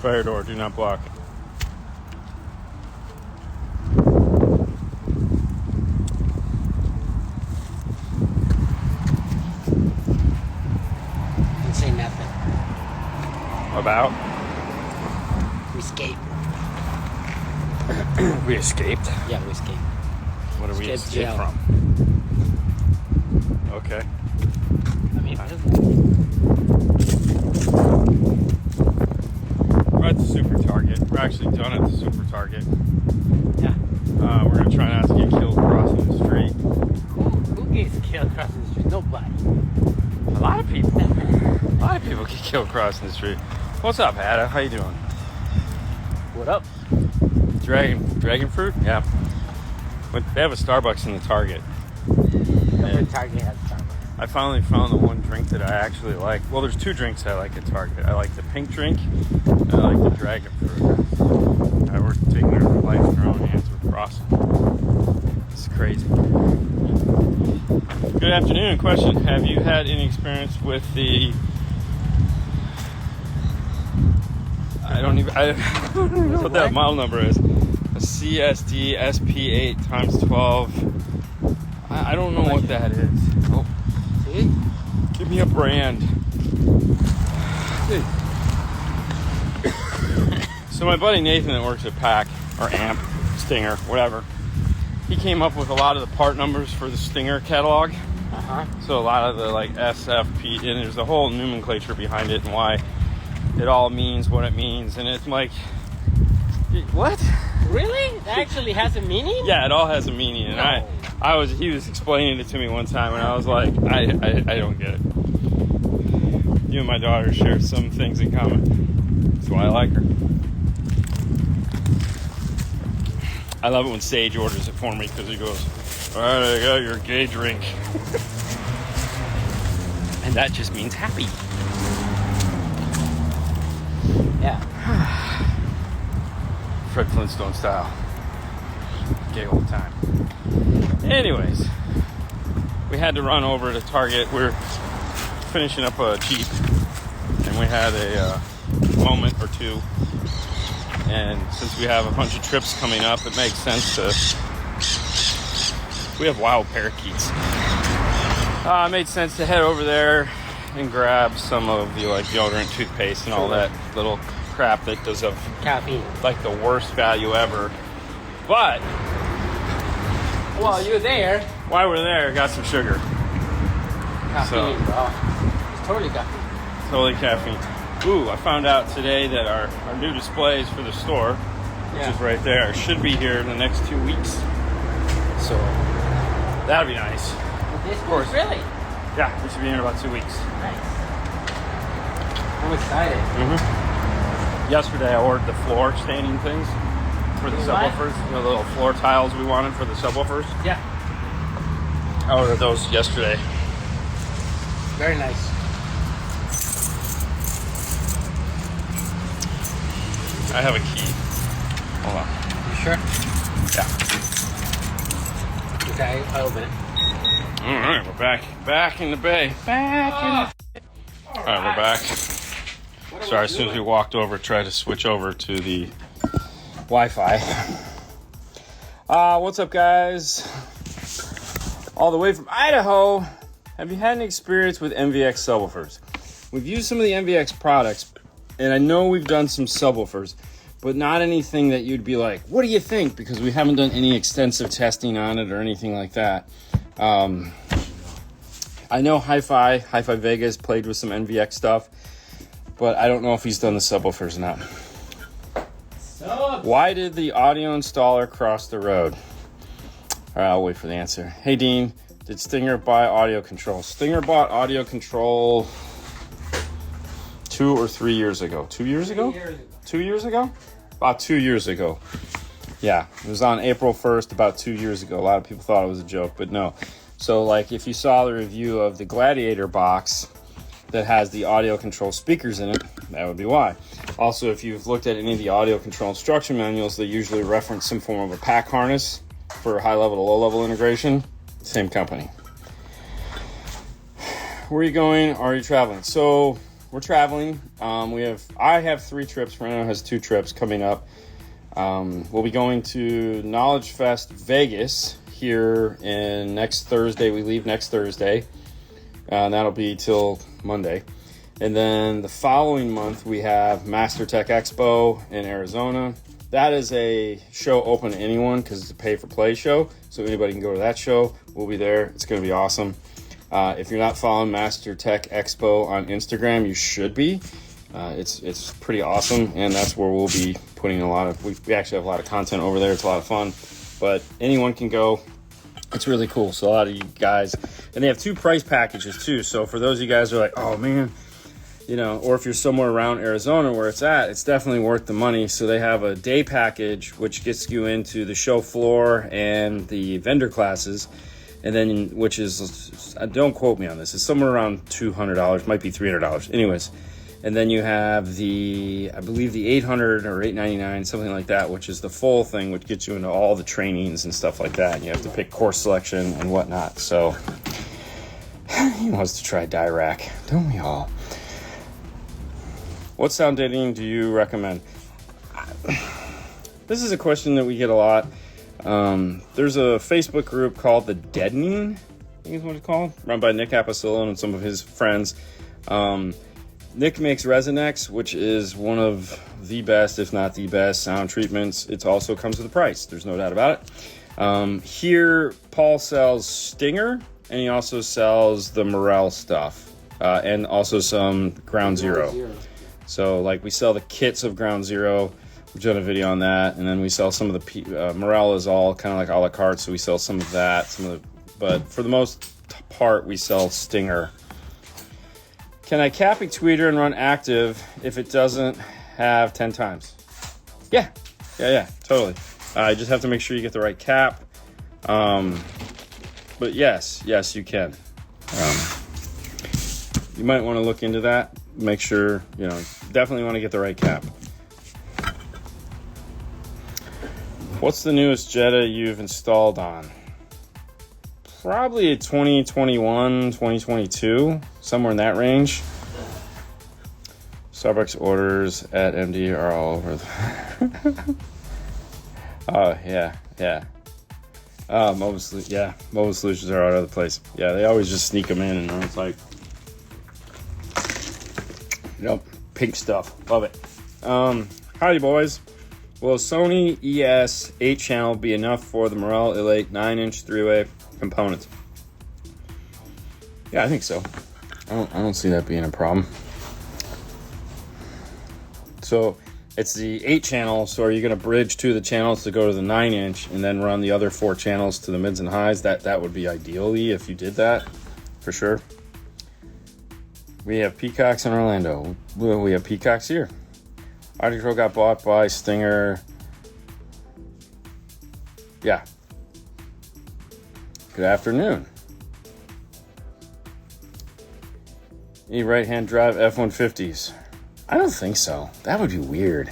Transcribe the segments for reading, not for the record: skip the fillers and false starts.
Fire door, do not block. Didn't say nothing. About? We escaped. We escaped? Yeah, we escaped. What did we escape jail. from? Okay. I mean, We're at the Super Target. We're actually done at the Super Target. yeah. We're gonna try not to get killed crossing the street. Who gets killed crossing the street? Nobody. A lot of people. A lot of people get killed crossing the street. What's up, Ada? How you doing? What up? Dragon fruit? Yeah. But they have a Starbucks in the Target. Every Target has Starbucks. I finally found the one drink that I actually like. Well, there's two drinks I like at Target. I like the pink drink, and I like the dragon fruit. We're taking our life in our own hands. We're crossing. It's crazy. Good afternoon. Question: have you had any experience with the? I don't even know what that model number is. A CSD SP8 ×12. I don't know what that is. Oh. See? Give me a brand. So my buddy Nathan that works at Pack, or Amp, Stinger, whatever, he came up with a lot of the part numbers for the Stinger catalog. Uh-huh. So a lot of the like SFP, and there's a whole nomenclature behind it and why it all means what it means. And it's like, what? Really? That actually has a meaning? Yeah, it all has a meaning. And No. he was explaining it to me one time, and I was like, I don't get it. You and my daughter share some things in common. That's why I like her. I love it when Sage orders it for me because he goes, all right, I got your gay drink. And that just means happy. Yeah. Fred Flintstone style. Gay old time. Anyways, we had to run over to Target. We're finishing up a Jeep, and we had a moment or two. And since we have a bunch of trips coming up, it makes sense to. We have wild parakeets. It made sense to head over there and grab some of the like deodorant, toothpaste, and all that little crap that does have Caffeine. like the worst value ever. But Well, you're there. while we're there, got some sugar. Caffeine, bro. It's totally caffeine. Totally caffeine. Ooh, I found out today that our new displays for the store, which is right there, should be here in the next 2 weeks. So that'd be nice. Of course. Really? Yeah, we should be here in about 2 weeks. Nice. I'm excited. Yesterday I ordered the floor staining things for the subwoofers. You know, the little floor tiles we wanted for the subwoofers. Yeah. I ordered those yesterday. Very nice. I have a key. Hold on. You sure? Yeah. Okay, I'll open it. All right, we're back in the bay. All right, we're back. Sorry, as soon as we walked over, tried to switch over to the Wi-Fi. What's up, guys? All the way from Idaho. Have you had any experience with MVX subwoofers? We've used some of the MVX products, and I know we've done some subwoofers, but not anything that you'd be like, what do you think? Because we haven't done any extensive testing on it or anything like that. I know Hi-Fi Vegas played with some MVX stuff, but I don't know if he's done the subwoofers or not. Why did the audio installer cross the road? All right, I'll wait for the answer. Hey, Dean, did Stinger buy audio control? Stinger bought audio control 2 or 3 years ago. 2 years ago? 2 years ago? About 2 years ago. Yeah, it was on April 1st, about 2 years ago. A lot of people thought it was a joke, but no. So, like, if you saw the review of the Gladiator box that has the audio control speakers in it, that would be why. Also, if you've looked at any of the audio control instruction manuals, they usually reference some form of a pack harness for high-level to low-level integration. Same company. Where are you going? Are you traveling? So, we're traveling. I have 3 trips. Fernando has 2 trips coming up. We'll be going to Knowledge Fest Vegas here in next Thursday. We leave next Thursday. And that'll be till Monday. And then the following month, we have Master Tech Expo in Arizona. That is a show open to anyone because it's a pay-for-play show. So anybody can go to that show. We'll be there. It's going to be awesome. If you're not following Master Tech Expo on Instagram, you should be. It's pretty awesome, and that's where we'll be putting we actually have a lot of content over there. It's a lot of fun. But anyone can go. It's really cool. So a lot of you guys, and they have 2 price packages too. So for those of you guys who are like, oh man, or if you're somewhere around Arizona where it's at, it's definitely worth the money. So they have a day package, which gets you into the show floor and the vendor classes. And then, which is, don't quote me on this, it's somewhere around $200, might be $300. Anyways. And then you have I believe the 800 or 899, something like that, which is the full thing, which gets you into all the trainings and stuff like that. And you have to pick course selection and whatnot. So he wants to try Dirac, don't we all? What sound deadening do you recommend? This is a question that we get a lot. There's a Facebook group called the Deadening, I think is what it's called, run by Nick Apicillo and some of his friends. Nick makes Resonex, which is one of the best, if not the best, sound treatments. It also comes with a price. There's no doubt about it. Here, Paul sells Stinger, and he also sells the Morel stuff, and also some Ground Zero. So, like, we sell the kits of Ground Zero. We've done a video on that, and then we sell some of the Morel is all kind of like a la carte, so we sell some of that. But for the most part, we sell Stinger. Can I cap a tweeter and run active if it doesn't have 10 times? Yeah, totally. You just have to make sure you get the right cap. But yes, you can. You might want to look into that. Make sure, definitely want to get the right cap. What's the newest Jetta you've installed on? Probably a 2021, 2022, somewhere in that range. Starbucks orders at MD are all over. Oh, yeah. Mobile Solutions are all over the place. Yeah, they always just sneak them in, and it's like, pink stuff. Love it. Howdy, boys. Will Sony ES 8-channel be enough for the Morel Elite 9-inch 3-way components? Yeah, I think so. I don't see that being a problem. So it's the 8-channel. So are you going to bridge 2 of the channels to go to the 9-inch and then run the other 4 channels to the mids and highs? That would be ideally if you did that, for sure. We have peacocks in Orlando. We have peacocks here. Audio got bought by Stinger. Yeah. Good afternoon. Any right-hand drive F-150s? I don't think so. That would be weird.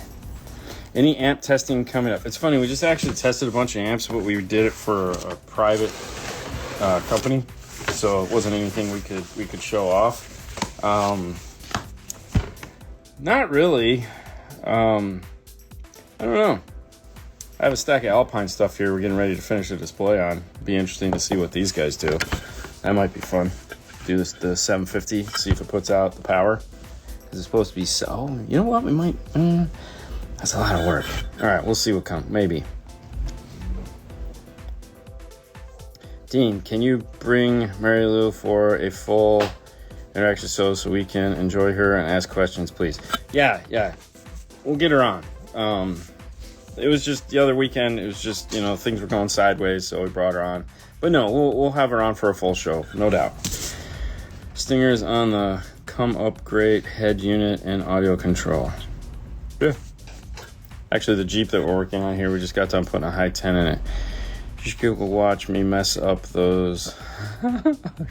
Any amp testing coming up? It's funny, we just actually tested a bunch of amps, but we did it for a private company, so it wasn't anything we could show off. Not really. I don't know. I have a stack of Alpine stuff here we're getting ready to finish the display on. Be interesting to see what these guys do. That might be fun. Do this the 750, see if it puts out the power. Because it's supposed to be so. You know what? We might. That's a lot of work. All right, we'll see what comes. Maybe. Dean, can you bring Mary Lou for a full interaction so we can enjoy her and ask questions, please? Yeah. We'll get her on. It was just the other weekend. It was just, things were going sideways, so we brought her on. But no, we'll have her on for a full show, no doubt. Stinger's on the come up great head unit and audio control. Yeah. Actually, the Jeep that we're working on here, we just got done putting a high 10 in it. You should watch me mess up those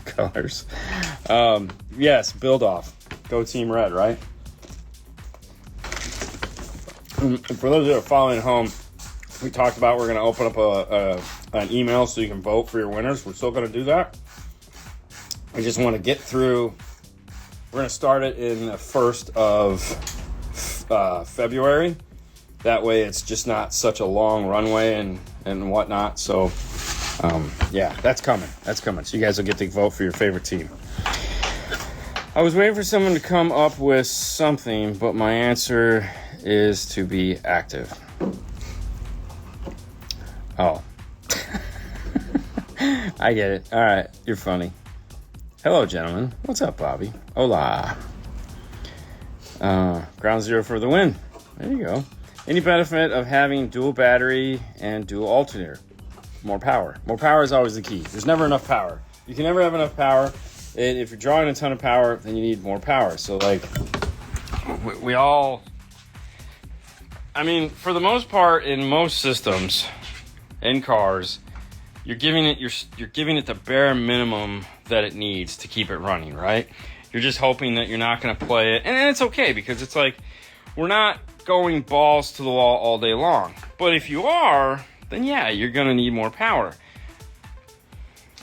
colors. Yes, build off. Go Team Red, right? And for those that are following at home, we talked about we're going to open up an email so you can vote for your winners. We're still going to do that. I just want to get through We're going to start it in the 1st of February. That way it's just not such a long runway and whatnot. So, yeah, that's coming. That's coming. So you guys will get to vote for your favorite team. I was waiting for someone to come up with something, but my answer is to be active. Oh. I get it. All right, you're funny. Hello, gentlemen. What's up, Bobby? Hola. Ground zero for the win. There you go. Any benefit of having dual battery and dual alternator? More power. More power is always the key. There's never enough power. You can never have enough power. And if you're drawing a ton of power, then you need more power. So, like, we all... I mean, for the most part, in most systems, in cars, you're giving it the bare minimum that it needs to keep it running, right? You're just hoping that you're not going to play it. And it's okay, because it's like, we're not going balls to the wall all day long. But if you are, then yeah, you're going to need more power.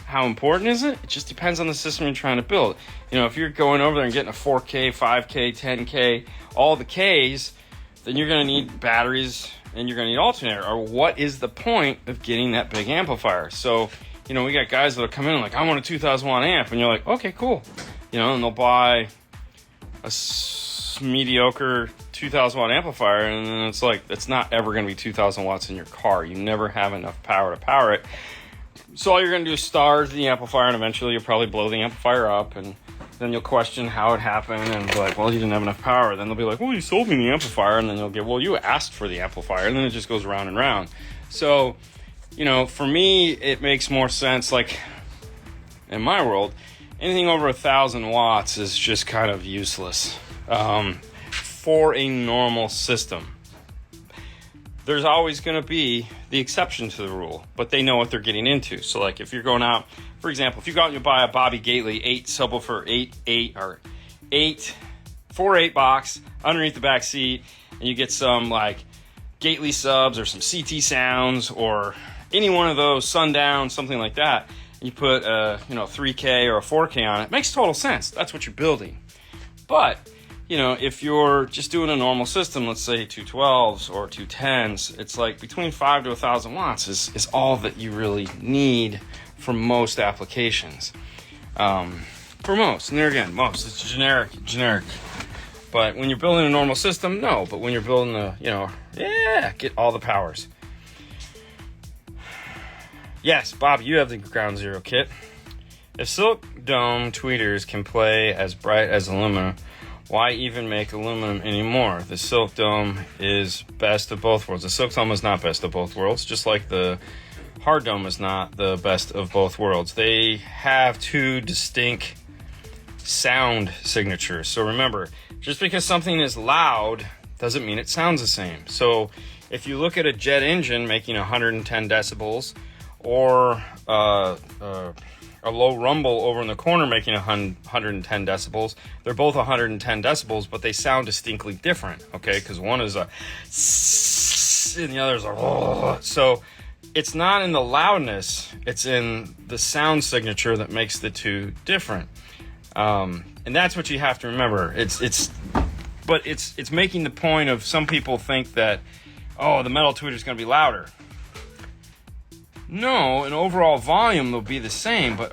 How important is it? It just depends on the system you're trying to build. You know, if you're going over there and getting a 4K, 5K, 10K, all the Ks, then you're going to need batteries and you're going to need alternator. Or what is the point of getting that big amplifier? So, you know, we got guys that'll come in and like, I want a 2000 watt amp. And you're like, okay, cool. You know, and they'll buy a mediocre 2000 watt amplifier. And then it's like, it's not ever going to be 2000 watts in your car. You never have enough power to power it. So all you're going to do is starve the amplifier, and eventually you'll probably blow the amplifier up, and then you'll question how it happened, and be like, well, you didn't have enough power. Then they'll be like, well, you sold me the amplifier, and then you'll get, well, you asked for the amplifier, and then it just goes round and round. So, you know, for me, it makes more sense, like, in my world, anything over 1,000 watts is just kind of useless for a normal system. There's always going to be the exception to the rule, but they know what they're getting into. So, like, if you're going out, for example, if you go out and you buy a Bobby Gately 8 subwoofer 4/8 box underneath the back seat, and you get some like Gately subs or some CT sounds or any one of those Sundown, something like that, and you put a 3K or a 4K on it, makes total sense. That's what you're building. But you know, if you're just doing a normal system, let's say 212s or 210s, it's like between 5 to 1,000 watts is all that you really need for most applications. For most, and there again, most, it's generic. But when you're building a normal system, no. But when you're building get all the powers. Yes, Bob, you have the Ground Zero kit. If Silk Dome tweeters can play as bright as aluminum, why even make aluminum anymore? The Silk Dome is best of both worlds. The Silk Dome is not best of both worlds, just like the Hard Dome is not the best of both worlds. They have two distinct sound signatures. So remember, just because something is loud doesn't mean it sounds the same. So if you look at a jet engine making 110 decibels or a low rumble over in the corner making 110 decibels. They're both 110 decibels, but they sound distinctly different, okay? Because one is a and the other is a so it's not in the loudness, it's in the sound signature that makes the two different. And that's what you have to remember. It's making the point of some people think that, oh, the metal tweeter is going to be louder. No, in overall volume they'll be the same, but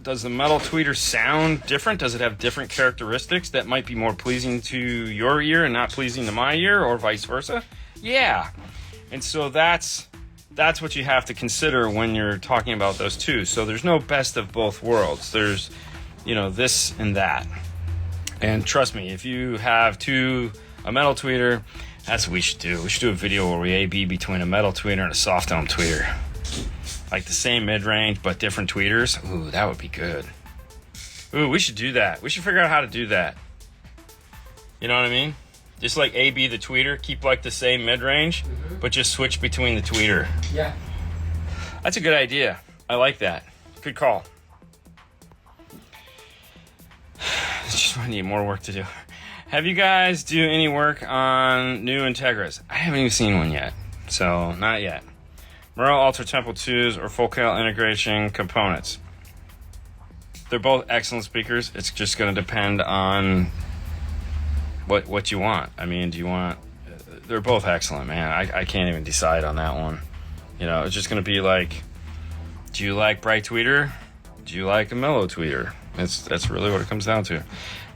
does the metal tweeter sound different? Does it have different characteristics that might be more pleasing to your ear and not pleasing to my ear, or vice versa? Yeah, and so that's what you have to consider when you're talking about those two. So there's no best of both worlds. There's, this and that. And trust me, if you have a metal tweeter, that's what we should do. We should do a video where we A/B between a metal tweeter and a soft dome tweeter. Like the same mid-range, but different tweeters. Ooh, that would be good. Ooh, we should do that. We should figure out how to do that. You know what I mean? Just like A/B the tweeter, keep like the same mid-range, but just switch between the tweeter. Yeah. That's a good idea. I like that. Good call. Just I need more work to do. Have you guys do any work on new Integras? I haven't even seen one yet, so not yet. Merle Ultra Tempo 2s or full scale integration components. They're both excellent speakers. It's just going to depend on what you want. I mean, do you want... They're both excellent, man. I can't even decide on that one. You know, it's just going to be like, do you like bright tweeter? Do you like a mellow tweeter? That's really what it comes down to.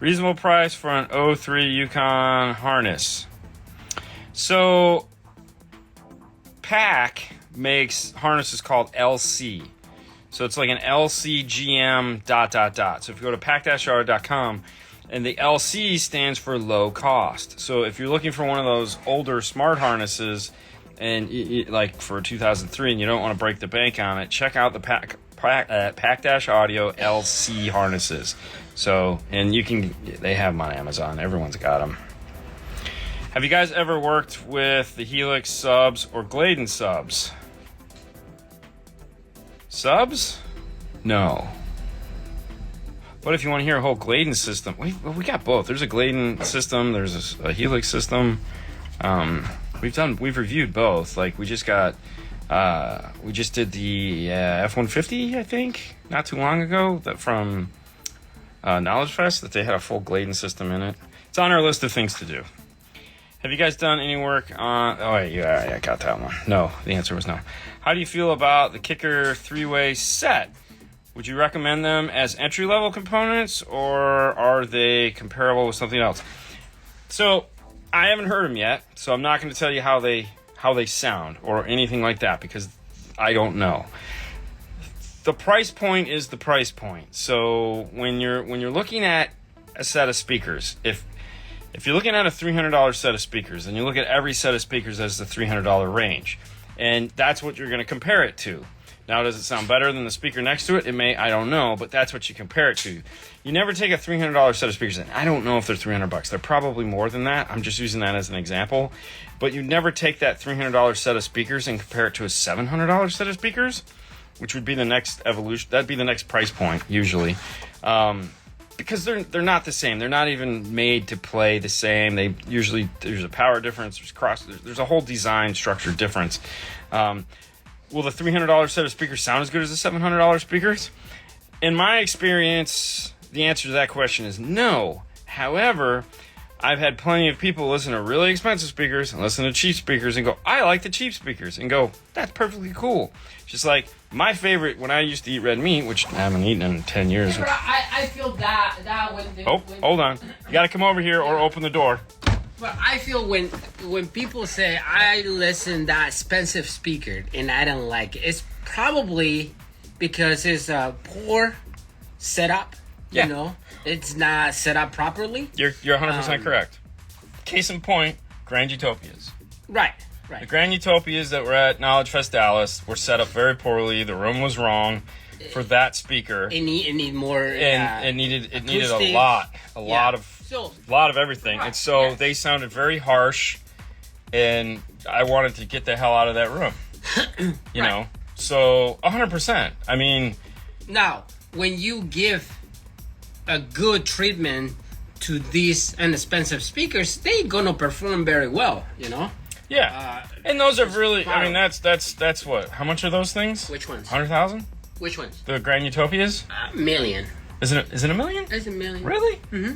Reasonable price for an 03 Yukon harness. So, PAC makes harnesses called LC. So it's like an LCGM ... So if you go to pac-audio.com, and the LC stands for low cost. So if you're looking for one of those older smart harnesses, and like for 2003, and you don't want to break the bank on it, check out the Pac-Audio LC harnesses. So, and they have them on Amazon. Everyone's got them. Have you guys ever worked with the Helix subs or Gladen subs? Subs? No. But if you want to hear a whole Gladen system, we got both. There's a Gladen system. There's a Helix system. We've reviewed both. Like we just did the F-150, I think, not too long ago. That from Knowledge Fest, that they had a full Gladen system in it. It's on our list of things to do. Have you guys done any work on... Oh, yeah, I got that one. No, the answer was no. How do you feel about the Kicker 3-way set? Would you recommend them as entry-level components, or are they comparable with something else? So, I haven't heard them yet, so I'm not going to tell you how they sound or anything like that, because I don't know. The price point is the price point. So when you're looking at a set of speakers, if you're looking at a $300 set of speakers, then you look at every set of speakers as the $300 range, and that's what you're going to compare it to. Now, does it sound better than the speaker next to it? It may, I don't know, but that's what you compare it to. You never take a $300 set of speakers, and I don't know if they're $300. They're probably more than that. I'm just using that as an example. But you never take that $300 set of speakers and compare it to a $700 set of speakers, which would be the next evolution. That'd be the next price point, usually. Because they're not the same. They're not even made to play the same. They usually, there's a power difference, there's a whole design structure difference. Will the $300 set of speakers sound as good as the $700 speakers? In my experience, the answer to that question is no. However, I've had plenty of people listen to really expensive speakers and listen to cheap speakers and go, I like the cheap speakers, and go, that's perfectly cool. Just like my favorite when I used to eat red meat, which I haven't eaten in 10 years. Yeah, I feel that when hold on. You got to come over here or open the door. But I feel when people say I listen that expensive speaker and I don't like it, it's probably because it's a poor setup. Yeah. You know, it's not set up properly. You're 100% correct. Case in point, Grand Utopias. Right. The Grand Utopias that were at Knowledge Fest Dallas were set up very poorly. The room was wrong for that speaker. It need more. And it needed a lot of everything. And so they sounded very harsh, and I wanted to get the hell out of that room. You know? So 100%. I mean, now when you give a good treatment to these inexpensive speakers, they're gonna perform very well, you know? Yeah. And those are really, I mean, that's what? How much are those things? Which ones? 100,000? Which ones? The Grand Utopias? $1 million. Is it $1 million? It's $1 million. Really? Mm-hmm.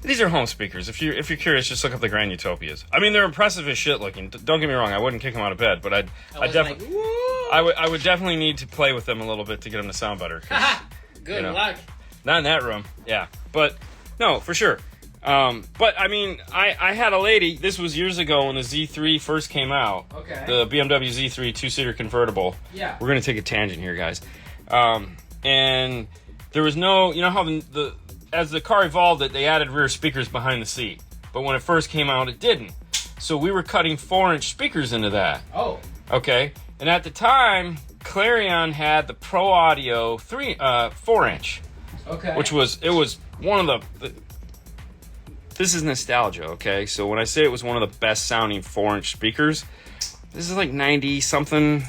These are home speakers. If you're curious, just look up the Grand Utopias. I mean, they're impressive as shit looking. Don't get me wrong. I wouldn't kick them out of bed, but I would definitely need to play with them a little bit to get them to sound better. Good luck. Not in that room. Yeah, but no, for sure. But I mean, I had a lady. This was years ago when the Z3 first came out. Okay. The BMW Z3 2-seater convertible. Yeah. We're gonna take a tangent here, guys. And there was no, you know how as the car evolved, they added rear speakers behind the seat. But when it first came out, it didn't. So we were cutting 4-inch speakers into that. Oh. Okay. And at the time, Clarion had the Pro Audio 4-inch. Okay. Which was one of the this is nostalgia, okay? So when I say it was one of the best sounding 4-inch speakers, this is like 90 something,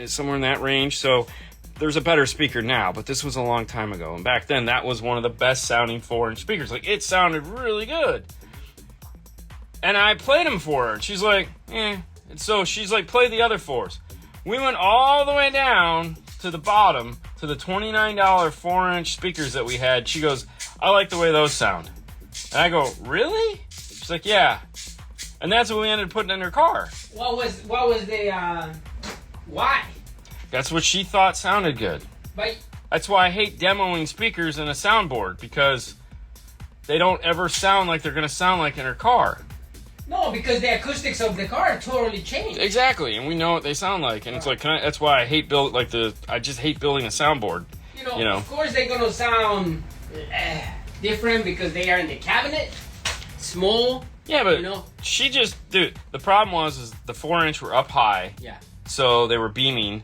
somewhere in that range. So there's a better speaker now, but this was a long time ago. And back then, that was one of the best sounding 4-inch speakers. Like, it sounded really good. And I played them for her, and she's like, eh. And so she's like, play the other 4s. We went all the way down to the bottom to the $29 4-inch speakers that we had. She goes, I like the way those sound. And I go, really? She's like, yeah. And that's what we ended up putting in her car. What was the why? That's what she thought sounded good. But That's why I hate demoing speakers in a soundboard, because they don't ever sound like they're going to sound like in her car. no, because the acoustics of the car totally changed. Exactly, and we know what they sound like, and it's like, that's why I hate I just hate building a soundboard. You know, of course they're gonna sound different because they are in the cabinet, small. Yeah, but you know, dude, the problem was the 4-inch were up high, yeah. so they were beaming,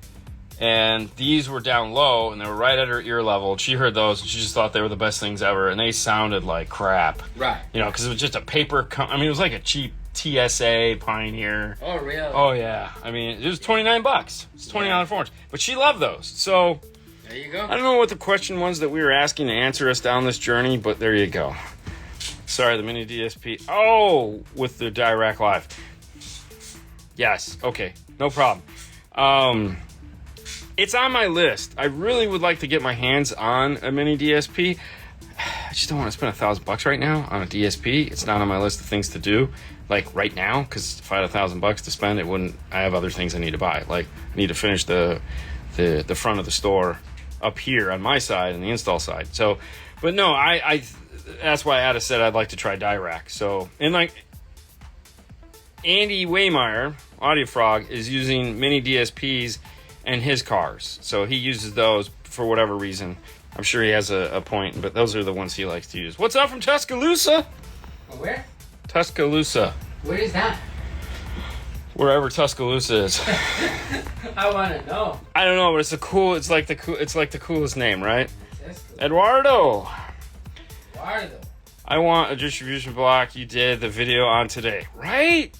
and these were down low, and they were right at her ear level. She heard those, and she just thought they were the best things ever, and they sounded like crap. Right. You know, because it was just a paper. It was like a cheap TSA Pioneer. Oh, really? Oh yeah. I mean, it was $29. It's $20 4-inch, but she loved those. So there you go. I don't know what the question was that we were asking to answer us down this journey, but there you go. Sorry, the mini DSP. Oh, with the Dirac Live. Yes. Okay. No problem. It's on my list. I really would like to get my hands on a mini DSP. I just don't want to spend $1,000 right now on a DSP. It's not on my list of things to do, like right now, because if I had $1,000 to spend, it wouldn't. I have other things I need to buy. Like I need to finish the front of the store up here on my side and the install side. So, but no, I that's why Ada said I'd like to try Dirac. So, and like Andy Waymeyer, Audio Frog, is using mini DSPs in his cars. So he uses those for whatever reason. I'm sure he has a point, but those are the ones he likes to use. What's up from Tuscaloosa? Where? Tuscaloosa. Where is that? Wherever Tuscaloosa is. I want to know. I don't know, but it's like the coolest name, right? Eduardo. Eduardo. I want a distribution block you did the video on today, right?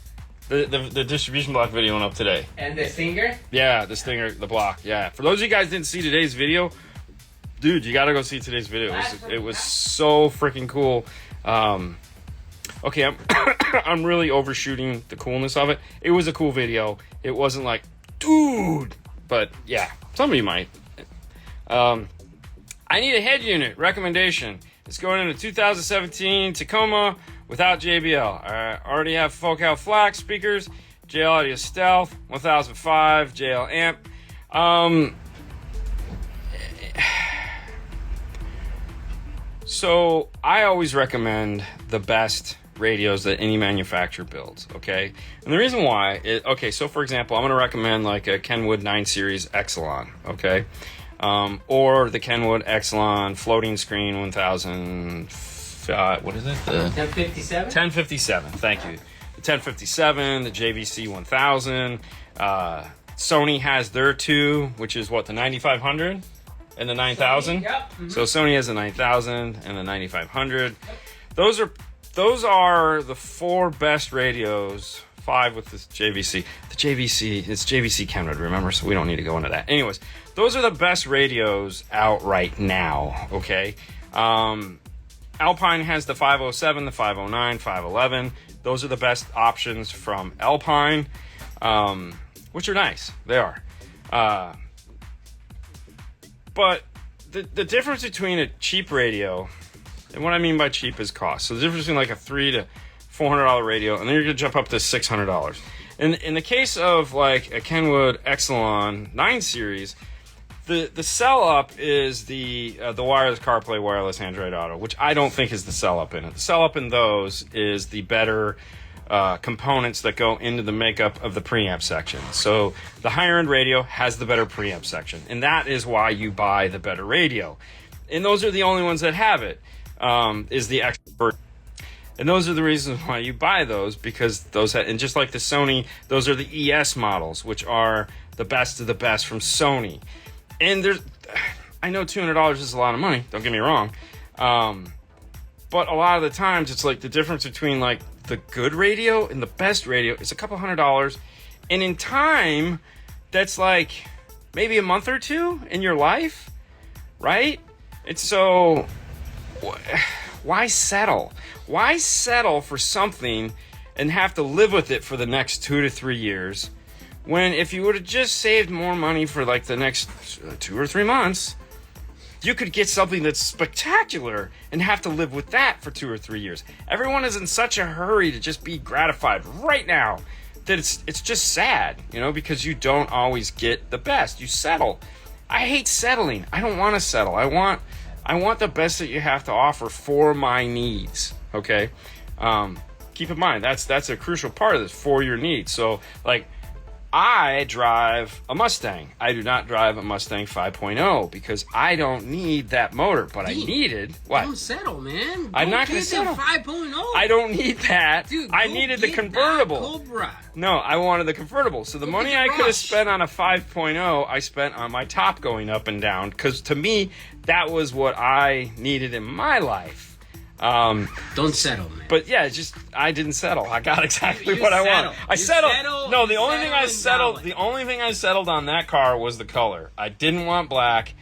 The distribution block video went up today. And the singer? Yeah, the stinger, the block. Yeah. For those of you guys didn't see today's video, dude, you gotta go see today's video. It was so freaking cool. Okay, I'm really overshooting the coolness of it. It was a cool video. It wasn't like, dude, but yeah, some of you might. I need a head unit recommendation. It's going into 2017 Tacoma without JBL. I already have Focal FLAC speakers, JL Audio Stealth, 1005 JL amp. So I always recommend the best radios that any manufacturer builds, okay? And the reason why, so for example, I'm going to recommend like a Kenwood 9 Series Exelon, okay? Or the Kenwood Exelon floating screen 1000, what is it? The 1057? 1057, thank you. The 1057, the JVC 1000. Sony has their two, which is what, the 9500 and the 9000? Yep. Mm-hmm. So Sony has the 9000 and the 9500. Yep. Those are the four best radios. 5 with this JVC. The JVC, it's JVC Kenwood, remember? So we don't need to go into that. Anyways, those are the best radios out right now, okay? Alpine has the 507, the 509, 511. Those are the best options from Alpine, which are nice. They are. But the difference between a cheap radio, and what I mean by cheap is cost. So the difference between like a $300 to $400 radio, and then you're gonna jump up to $600. In the case of like a Kenwood Exelon 9 Series, the sell up is the wireless CarPlay, wireless Android Auto, which I don't think is the sell up in it. The sell up in those is the better components that go into the makeup of the preamp section. So the higher end radio has the better preamp section, and that is why you buy the better radio. And those are the only ones that have it. Is the expert. And those are the reasons why you buy those, because and just like the Sony, those are the ES models, which are the best of the best from Sony. And I know $200 is a lot of money, don't get me wrong. But a lot of the times it's like the difference between like the good radio and the best radio is a couple $100. And in time, that's like maybe a month or two in your life, right? It's so, why settle? Why settle for something and have to live with it for the next 2 to 3 years, when if you would have just saved more money for like the next 2 or 3 months, you could get something that's spectacular and have to live with that for 2 or 3 years. Everyone is in such a hurry to just be gratified right now that it's just sad, you know, because you don't always get the best. You settle. I hate settling. I don't want to settle. I want the best that you have to offer for my needs. Okay. Keep in mind that's a crucial part of this, for your needs. So like, I drive a Mustang. I do not drive a Mustang 5.0 because I don't need that motor, but I needed what? Don't settle, man. I'm not going to settle. 5.0. I don't need that. Dude, I needed the convertible. Cobra. No, I wanted the convertible. So the money I could have spent on a 5.0, I spent on my top going up and down, because to me, that was what I needed in my life. Don't settle, man. But yeah, it's just I didn't settle. I got exactly You what I settle. wanted. I You settled. settle, No, you the only thing I settle settled. and The only thing I settled on that car was the color. I didn't want black.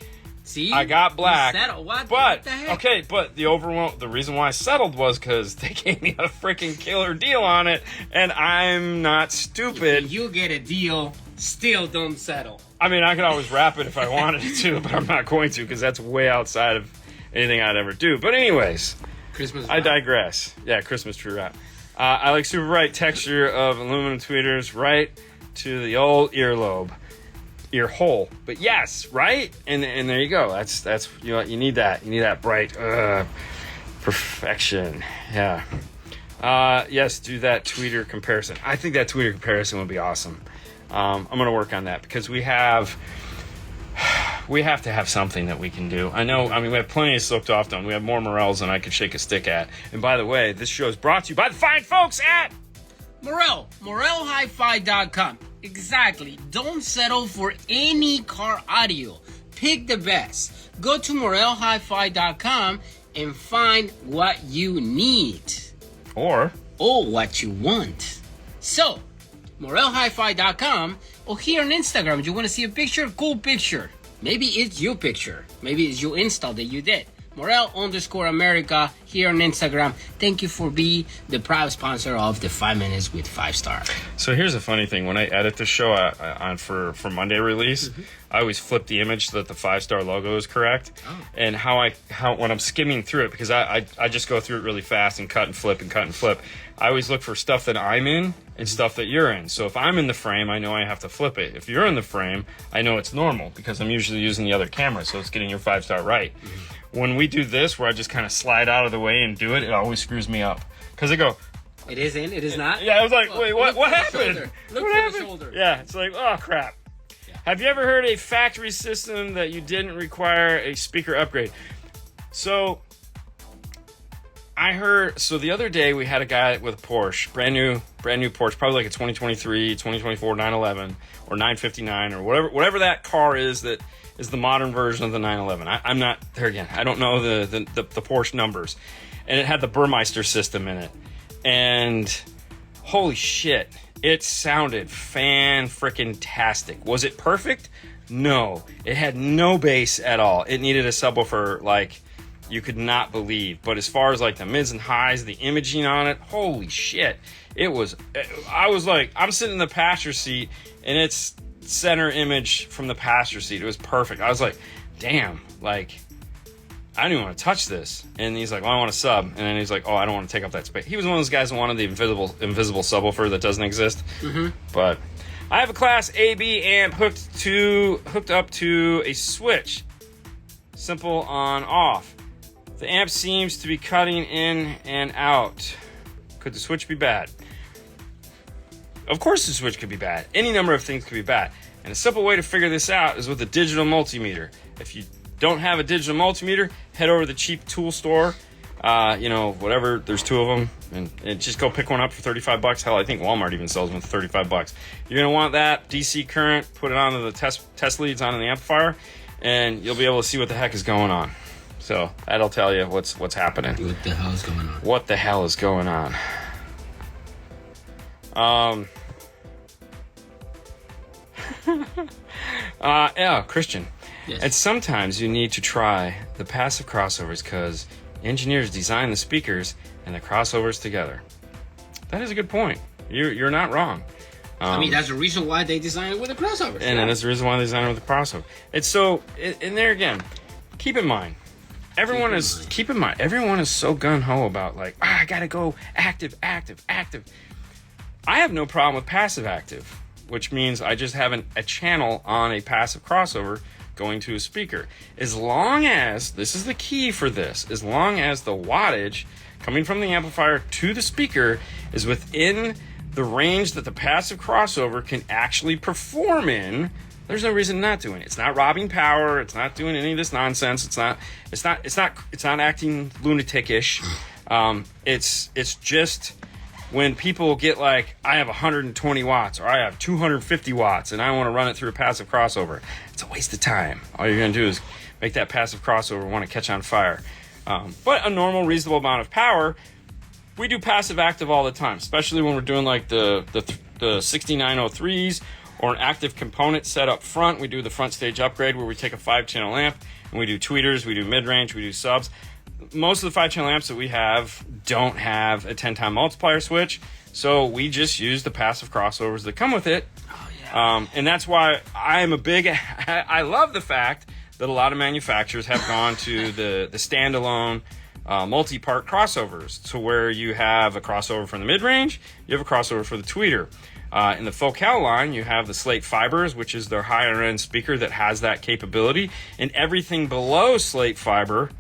See, I got black. You settle. What But the heck? okay, but the reason why I settled was because they gave me a freaking killer deal on it, and I'm not stupid. You get a deal. Still, don't settle. I mean, I could always wrap it if I wanted to, but I'm not going to because that's way outside of anything I'd ever do. But anyways. Christmas. I digress. Yeah, Christmas tree wrap. I like super bright texture of aluminum tweeters right to the old earlobe, ear hole. But yes, right, and there you go. That's you know, you need that. You need that bright perfection. Yeah. Yes, do that tweeter comparison. I think that tweeter comparison would be awesome. I'm gonna work on that because we have to have something that we can do. I mean, we have plenty of soaked off done. We have more morels than I could shake a stick at. And by the way, this show is brought to you by the fine folks at MorelHiFi.com. Exactly. Don't settle for any car audio. Pick the best. Go to MorelHiFi.com and find what you need. or what you want. So, MorelHiFi.com, or here on Instagram, you want to see a picture? Cool picture. Maybe it's your picture. Maybe it's your install that you did. Morel_America here on Instagram. Thank you for being the proud sponsor of the 5 Minutes with 5 Star. So here's a funny thing. When I edit the show on for Monday release, I always flip the image so that the 5-star logo is correct. Oh. And how when I'm skimming through it, because I just go through it really fast and cut and flip and cut and flip, I always look for stuff that I'm in and stuff that you're in. So if I'm in the frame, I know I have to flip it. If you're in the frame, I know it's normal because I'm usually using the other camera, so it's getting your 5-star right. When we do this, where I just kind of slide out of the way and do it, it always screws me up. Because I go... It is in? It is not? Yeah, I was like, wait, what happened? Look what for happened? the shoulder. Yeah, it's like, oh, crap. Yeah. Have you ever heard a factory system that you didn't require a speaker upgrade? So, the other day we had a guy with a Porsche, brand new Porsche, probably like a 2023, 2024 911 or 959 or whatever that car is that is the modern version of the 911. I'm not there again. I don't know the Porsche numbers. And it had the Burmeister system in it. And holy shit, it sounded fan-frickin-tastic. Was it perfect? No. It had no bass at all. It needed a subwoofer like you could not believe. But as far as like the mids and highs, the imaging on it, holy shit. I was like, I'm sitting in the passenger seat and it's center image from the passenger seat. It was perfect. I was like, damn, like, I don't even want to touch this. And he's like, well, I want a sub. And then he's like, oh, I don't want to take up that space. He was one of those guys who wanted the invisible subwoofer that doesn't exist. But I have a Class AB amp hooked up to a switch. Simple on off. The amp seems to be cutting in and out. Could the switch be bad? Of course the switch could be bad. Any number of things could be bad. And a simple way to figure this out is with a digital multimeter. If you don't have a digital multimeter, head over to the cheap tool store. Whatever, there's 2 of them. And just go pick one up for $35. Hell, I think Walmart even sells them for $35. You're going to want that DC current, put it onto the test leads onto the amplifier, and you'll be able to see what the heck is going on. So that'll tell you what's happening. What the hell is going on? What the hell is going on? Christian. Yes. And sometimes you need to try the passive crossovers because engineers design the speakers and the crossovers together. That is a good point. You're not wrong. I mean, that's the reason why they designed it with a crossover. And that's the reason why they designed it with a crossover. It's so, and there again, keep in mind, everyone is so gung-ho about like, I gotta go active. I have no problem with passive active, which means I just have a channel on a passive crossover going to a speaker. As long as, this is the key for this, as long as the wattage coming from the amplifier to the speaker is within the range that the passive crossover can actually perform in, there's no reason not doing it. It's not robbing power. It's not doing any of this nonsense. It's not acting lunatic-ish. It's just when people get like, I have 120 watts or I have 250 watts and I want to run it through a passive crossover. It's a waste of time. All you're going to do is make that passive crossover want to catch on fire. But a normal, reasonable amount of power, we do passive active all the time, especially when we're doing like the 6903s or an active component set up front. We do the front stage upgrade where we take a 5-channel amp and we do tweeters, we do mid-range, we do subs. Most of the 5-channel amps that we have don't have a 10-time multiplier switch, so we just use the passive crossovers that come with it. Oh, yeah. And that's why I'm I love the fact that a lot of manufacturers have gone to the standalone multi-part crossovers, to where you have a crossover for the mid-range, you have a crossover for the tweeter. In the Focal line, you have the Slate Fibers, which is their higher-end speaker that has that capability, and everything below Slate Fiber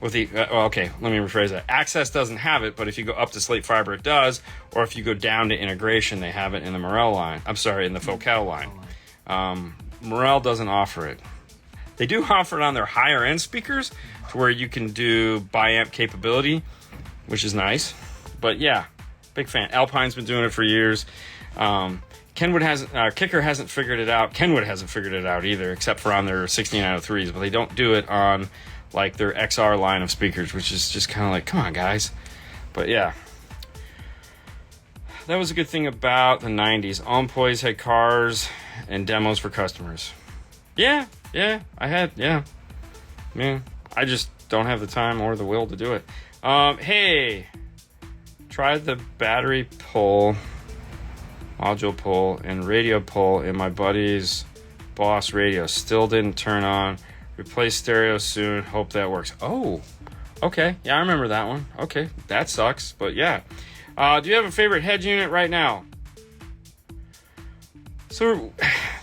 with the, okay, let me rephrase that. Access doesn't have it, but if you go up to Slate Fiber, it does, or if you go down to integration, they have it in the Morel line. I'm sorry, in the Focal line. Morel doesn't offer it. They do offer it on their higher-end speakers, to where you can do bi-amp capability, which is nice. But yeah, big fan. Alpine's been doing it for years. Kenwood hasn't, Kicker hasn't figured it out. Kenwood hasn't figured it out either, except for on their 6903s, but they don't do it on like their XR line of speakers, which is just kind of like, come on, guys. But yeah, that was a good thing about the 90s. All employees had cars and demos for customers. Yeah, I just don't have the time or the will to do it. Hey, tried the battery pull, module pull, and radio pull in my buddy's Boss radio. Still didn't turn on. Replace stereo soon. Hope that works. Oh, okay. Yeah, I remember that one. Okay, that sucks, but yeah. Do you have a favorite head unit right now? So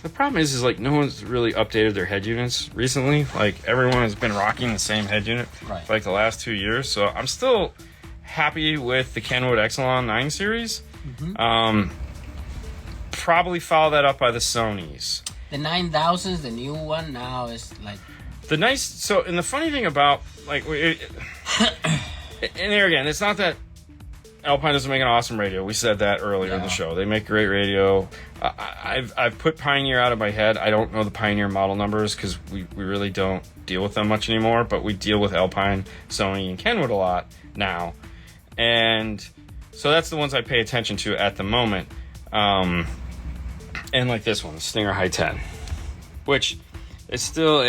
the problem is like no one's really updated their head units recently. Like everyone has been rocking the same head unit for like the last 2 years. So I'm still happy with the Kenwood Exelon 9 series. Mm-hmm. Probably follow that up by the Sonys. The 9000s, the new one now is like the nice. So, and the funny thing about like, and there again, it's not that Alpine doesn't make an awesome radio. We said that earlier in the show. They make great radio. I've put Pioneer out of my head. I don't know the Pioneer model numbers because we really don't deal with them much anymore. But we deal with Alpine, Sony, and Kenwood a lot now, and so that's the ones I pay attention to at the moment. And like this one, Stinger High 10, which is still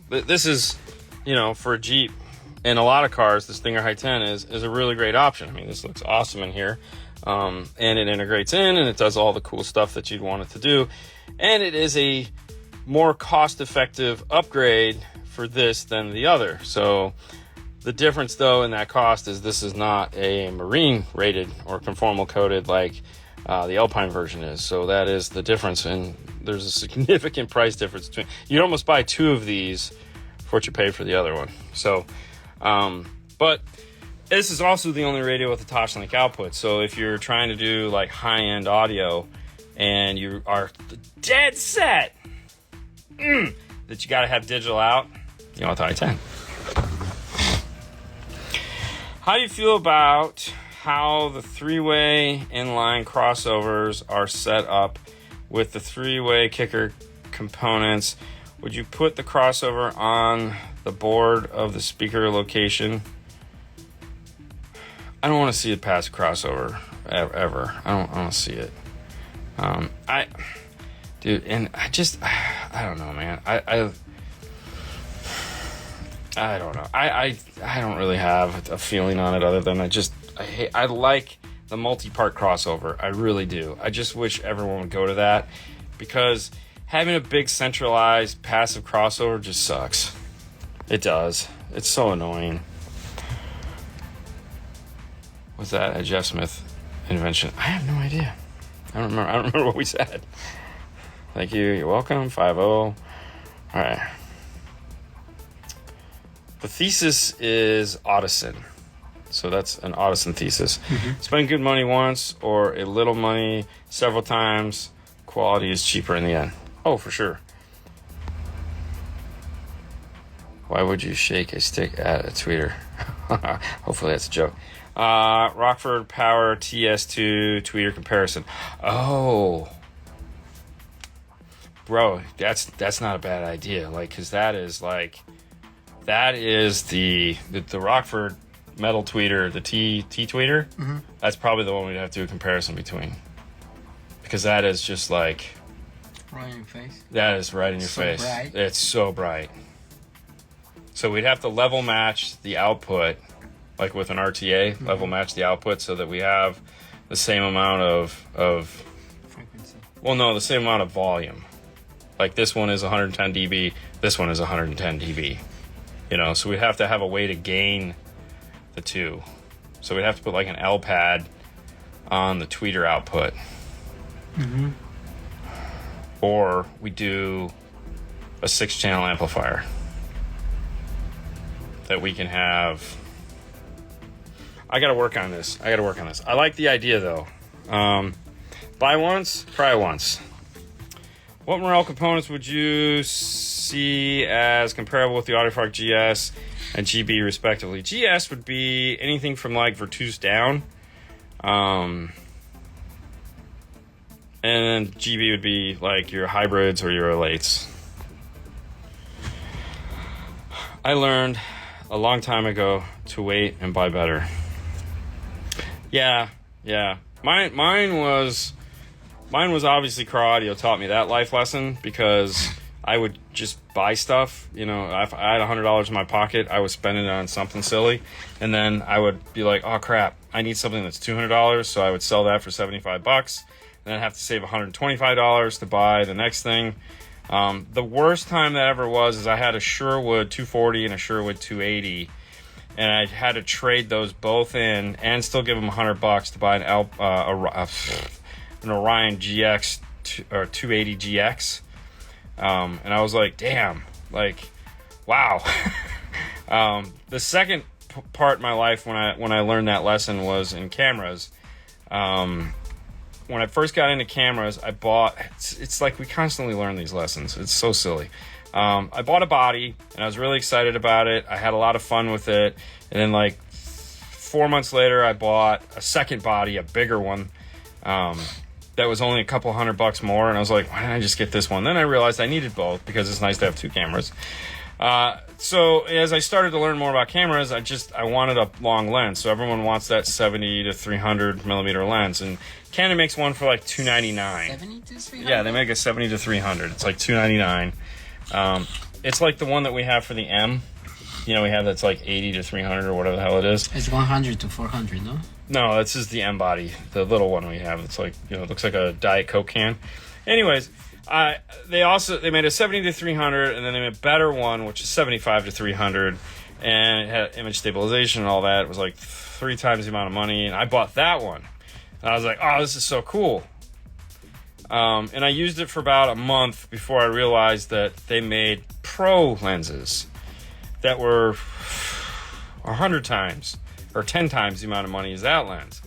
this is, for a Jeep and a lot of cars, the Stinger High 10 is a really great option. I mean, this looks awesome in here. And it integrates in and it does all the cool stuff that you'd want it to do. And it is a more cost-effective upgrade for this than the other. So the difference, though, in that cost is this is not a marine rated or conformal coated like the Alpine version is. So that is the difference, and there's a significant price difference between. You'd almost buy two of these for what you pay for the other one. So, but this is also the only radio with a Toshlink output. So if you're trying to do like high-end audio and you are dead set that you got to have digital out, you want the i10. How do you feel about how the three-way inline crossovers are set up with the three-way kicker components? Would you put the crossover on the board of the speaker location? I don't want to see it past crossover ever. I don't want to see it. I don't know, man. I don't know. I don't really have a feeling on it other than I like the multi-part crossover. I really do. I just wish everyone would go to that because having a big centralized passive crossover just sucks. It does. It's so annoying. Was that a Jeff Smith invention? I have no idea. I don't remember what we said. Thank you. You're welcome. 5-0. All right. The thesis is Audison. So that's an Audison thesis. Spend good money once or a little money several times. Quality is cheaper in the end. Oh, for sure. Why would you shake a stick at a tweeter? Hopefully that's a joke. Rockford Power TS2 tweeter comparison. Oh, bro, that's not a bad idea. Like, cause that is the Rockford metal tweeter, the T tweeter. That's probably the one we'd have to do a comparison between, because that is just like right in your face. That is right in your face. Bright. It's so bright. So we'd have to level match the output, like with an RTA, level match the output so that we have the same amount of Frequency. well, no, the same amount of volume. Like this one is 110 dB, this one is 110 dB. You know, so we'd have to have a way to gain the two. So we'd have to put like an L pad on the tweeter output. Or we do a 6-channel amplifier that we can have. I gotta work on this. I like the idea though. Buy once, cry once. What Morel components would you see as comparable with the Audiophonic GS and GB respectively? GS would be anything from like Virtus down. And then GB would be like your hybrids or your elates. I learned a long time ago to wait and buy better. Yeah. Mine was obviously Car Audio taught me that life lesson, because I would just buy stuff. You know, if I had $100 in my pocket, I would spend it on something silly, and then I would be like, oh crap, I need something that's $200, so I would sell that for $75, and then I'd have to save $125 to buy the next thing. The worst time that ever was is I had a Sherwood 240 and a Sherwood 280, and I had to trade those both in and still give them $100 to buy an Orion GX or 280 GX. And I was like, damn, like, wow. The second part of my life when I learned that lesson was in cameras. When I first got into cameras, I bought, it's like we constantly learn these lessons. It's so silly. I bought a body and I was really excited about it. I had a lot of fun with it. And then like 4 months later, I bought a second body, a bigger one, that was only a couple $100 more. And I was like, why didn't I just get this one? Then I realized I needed both because it's nice to have two cameras. So as I started to learn more about cameras, I wanted a long lens. So everyone wants that 70 to 300 millimeter lens, and Canon makes one for like $299. 70 to 300? Yeah, they make a 70 to 300. It's like $299. It's like the one that we have for the M. You know, we have that's like 80 to 300 or whatever the hell it is. It's 100 to 400, no? No, this is the M body, the little one we have. It's like, you know, it looks like a Diet Coke can. Anyways, they made a 70 to 300, and then they made a better one, which is 75 to 300, and it had image stabilization and all that. It was like 3 times the amount of money, and I bought that one. And I was like, oh, this is so cool. And I used it for about a month before I realized that they made pro lenses that were 100 times or 10 times the amount of money as that lens.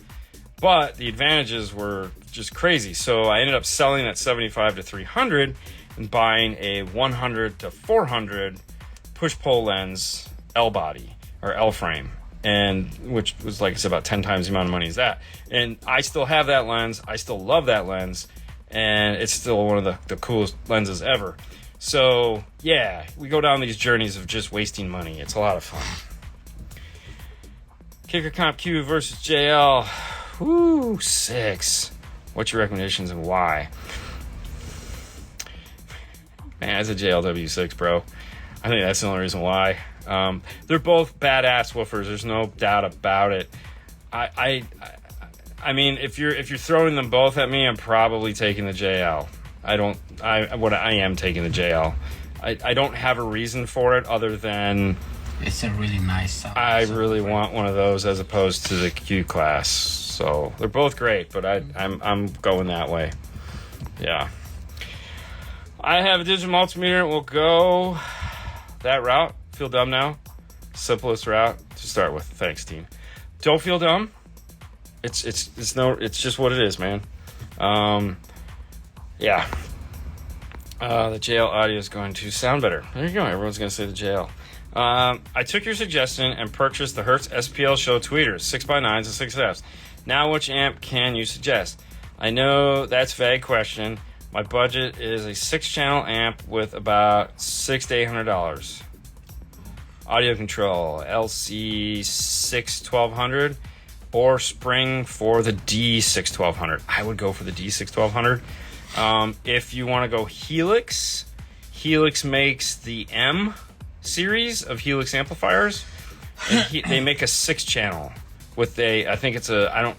But the advantages were just crazy. So I ended up selling that 75 to 300 and buying a 100 to 400 push-pull lens L body or L frame, and which was, like I said, about 10 times the amount of money as that. And I still have that lens. I still love that lens, and it's still one of the coolest lenses ever. So yeah, we go down these journeys of just wasting money. It's a lot of fun. Kicker Comp Q versus JL. Woo, 6. What's your recommendations and why? Man, it's a JLW6, bro. I think that's the only reason why. They're both badass woofers. There's no doubt about it. I mean, if you're throwing them both at me, I'm probably taking the JL. I am taking the JL. I don't have a reason for it other than It's a really nice sound. I really want one of those as opposed to the Q class. So they're both great, but I'm going that way. Yeah. I have a digital multimeter. We'll go that route. Feel dumb now? Simplest route to start with. Thanks, team. Don't feel dumb. It's just what it is, man. Yeah. The JL audio is going to sound better. There you go. Everyone's going to say the JL. I took your suggestion and purchased the Hertz SPL Show tweeters, 6x9s and 6Fs. Now, which amp can you suggest? I know that's a vague question. My budget is a 6-channel amp with about $600 to $800. Audio control, LC6 1200 or Spring for the D6 1200. I would go for the D6 1200. If you want to go Helix, Helix makes the M series of Helix amplifiers, and they make a 6-channel with I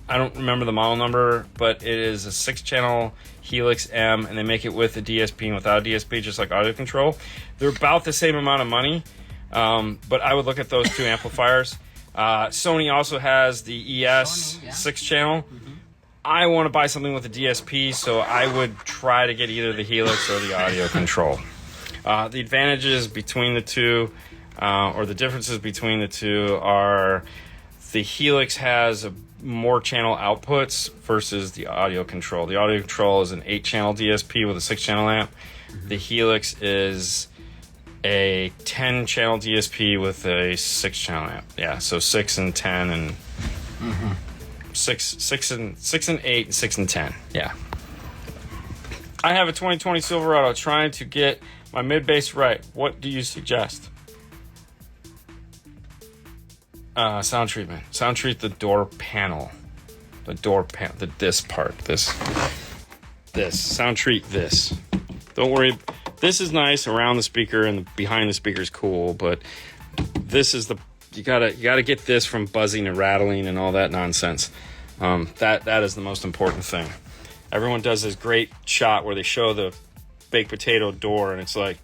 don't remember the model number, but it is a 6-channel Helix M, and they make it with a DSP and without a DSP, just like audio control. They're about the same amount of money, but I would look at those two amplifiers. Sony also has the ES 6-channel. Mm-hmm. I want to buy something with a DSP, so I would try to get either the Helix or the audio control. The advantages between the two, or the differences between the two, are the Helix has more channel outputs versus the audio control. The audio control is an 8-channel DSP with a 6-channel amp. Mm-hmm. The Helix is a 10-channel DSP with a 6-channel amp. Yeah, so 6 and 10 and 6 and 8 and 6 and 10. Yeah. I have a 2020 Silverado trying to get my mid-bass right. What do you suggest? Sound treatment. Sound treat the door panel. This part. This. Sound treat this. Don't worry. This is nice around the speaker, and behind the speaker is cool, but this is you gotta get this from buzzing and rattling and all that nonsense. That is the most important thing. Everyone does this great shot where they show the baked potato door, and it's like,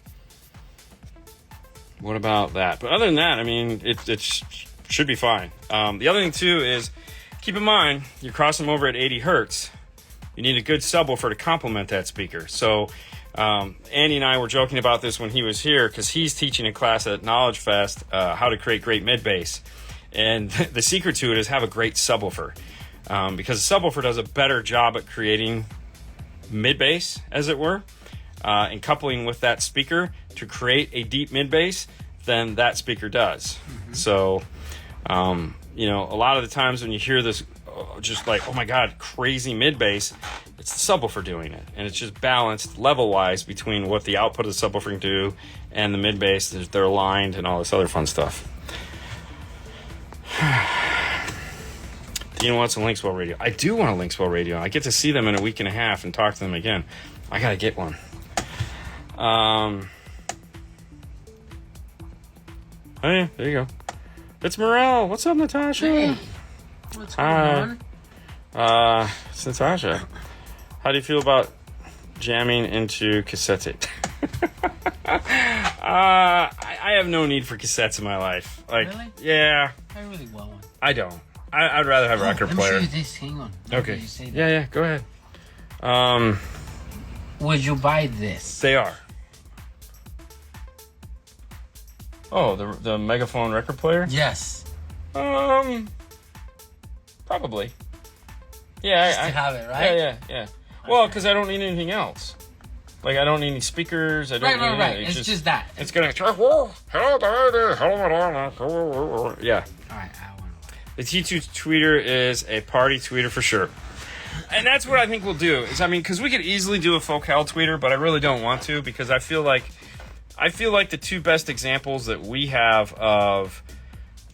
what about that? But other than that, I mean, it should be fine. The other thing too is, keep in mind, you're crossing them over at 80 hertz. You need a good subwoofer to complement that speaker. So Andy and I were joking about this when he was here, because he's teaching a class at Knowledge Fest how to create great mid-bass. And the secret to it is have a great subwoofer, because the subwoofer does a better job at creating mid-bass, as it were, and coupling with that speaker to create a deep mid-bass than that speaker does. Mm-hmm. So, a lot of the times when you hear this, just like, oh my God, crazy mid-bass, it's the subwoofer doing it. And it's just balanced level-wise between what the output of the subwoofer can do and the mid-bass. They're aligned and all this other fun stuff. Do you want some Linkswell radio? I do want a Linkswell radio. I get to see them in a week and a half and talk to them again. I gotta get one. Hey, there you go. It's Morel. What's up, Natasha? Hey. What's going on? It's Natasha. How do you feel about jamming into cassette tape? I have no need for cassettes in my life. Really? Yeah. I really want one. I don't. I'd rather have a record player. Let me show you this. Hang on. Okay. You say that? Yeah, go ahead. Would you buy this? They are. Oh, the Megaphone record player? Yes. Probably. Yeah, Just to have it, right? Yeah. Okay. Well, because I don't need anything else. Like, I don't need any speakers. I don't need anything. Right. It's just that. It's gonna. Yeah. All right, I want one. The T2 tweeter is a party tweeter for sure. And that's what I think we'll do. Because we could easily do a Focal tweeter, but I really don't want to, because I feel like the two best examples that we have of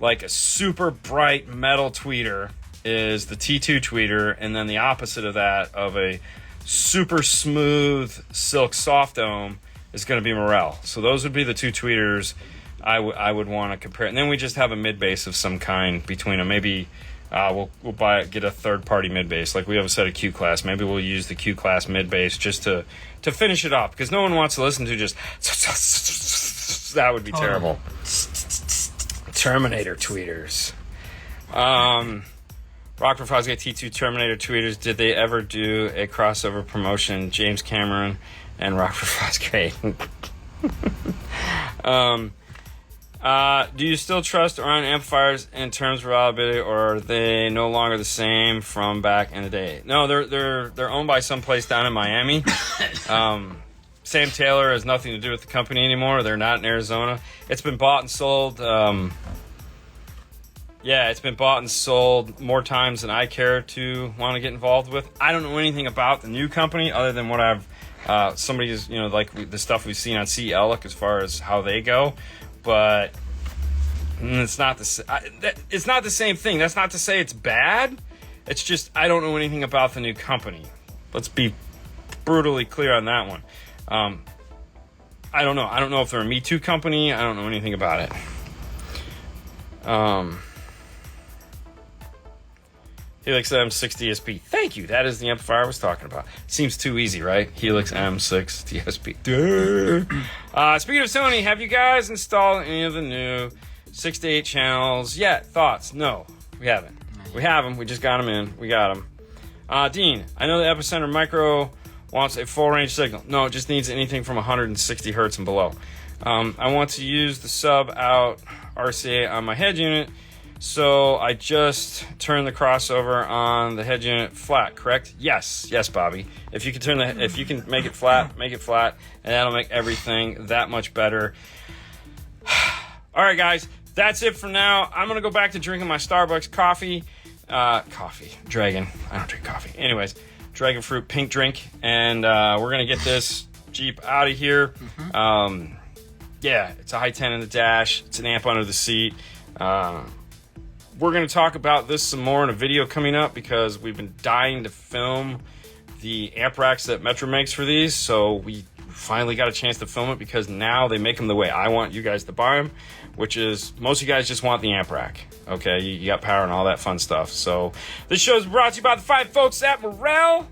like a super bright metal tweeter is the T2 tweeter, and then the opposite of that of a super smooth silk soft dome is going to be Morel. So those would be the two tweeters I would want to compare. And then we just have a mid bass of some kind between them, maybe we'll get a third-party mid bass. Like we have a set of Q class. Maybe we'll use the Q class mid bass just to finish it off, because no one wants to listen to just that would be terrible. Terminator tweeters. Rockford Fosgate T2 Terminator tweeters. Did they ever do a crossover promotion? James Cameron and Rockford Fosgate. Do you still trust Orion amplifiers in terms of reliability, or are they no longer the same from back in the day? No, they're owned by some place down in Miami. Sam Taylor has nothing to do with the company anymore. They're not in Arizona. It's been bought and sold. It's been bought and sold more times than I care to want to get involved with. I don't know anything about the new company other than what I've somebody's, like the stuff we've seen on C. Ellick as far as how they go. But it's not the same thing. That's not to say it's bad. It's just I don't know anything about the new company. Let's be brutally clear on that one. I don't know. I don't know if they're a Me Too company. I don't know anything about it. Helix M6 DSP. Thank you. That is the amplifier I was talking about. Seems too easy, right? Helix M6 DSP. Speaking of Sony, have you guys installed any of the new 6 to 8 channels yet? Thoughts? No, we haven't. We have them. We just got them in. We got them. Dean, I know the Epicenter Micro wants a full range signal. No, it just needs anything from 160 hertz and below. I want to use the sub out RCA on my head unit. So I just turned the crossover on the head unit flat, correct? Yes, Bobby. If you can make it flat, make it flat, and that'll make everything that much better. All right, guys, that's it for now. I'm gonna go back to drinking my Starbucks coffee. Dragon. I don't drink coffee. Anyways, dragon fruit pink drink, and we're gonna get this Jeep out of here. It's a high 10 in the dash. It's an amp under the seat. We're going to talk about this some more in a video coming up, because we've been dying to film the amp racks that Metro makes for these. So we finally got a chance to film it, because now they make them the way I want you guys to buy them, which is most of you guys just want the amp rack. Okay, you got power and all that fun stuff. So this show is brought to you by the fine folks at Morel.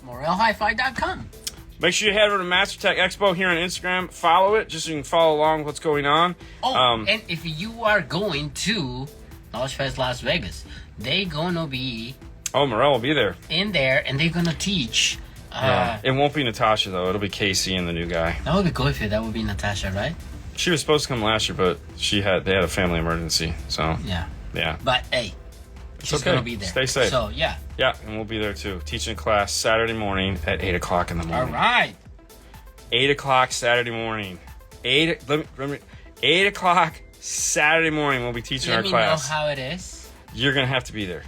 MorelHiFi.com. Make sure you head over to MasterTech Expo here on Instagram. Follow it, just so you can follow along what's going on. And if you are going to Knowledge Fest Las Vegas, they gonna be... Morel will be there. In there, and they're gonna teach... It won't be Natasha, though. It'll be Casey and the new guy. That would be cool if that would be Natasha, right? She was supposed to come last year, but they had a family emergency, so... Yeah. But, hey, she's okay. gonna be there. Stay safe. So, yeah. Yeah, and we'll be there, too. Teaching class Saturday morning at 8 o'clock in the morning. All right. 8 o'clock Saturday morning. 8 o'clock Saturday morning we'll be teaching our class. Let me know how it is. You're going to have to be there.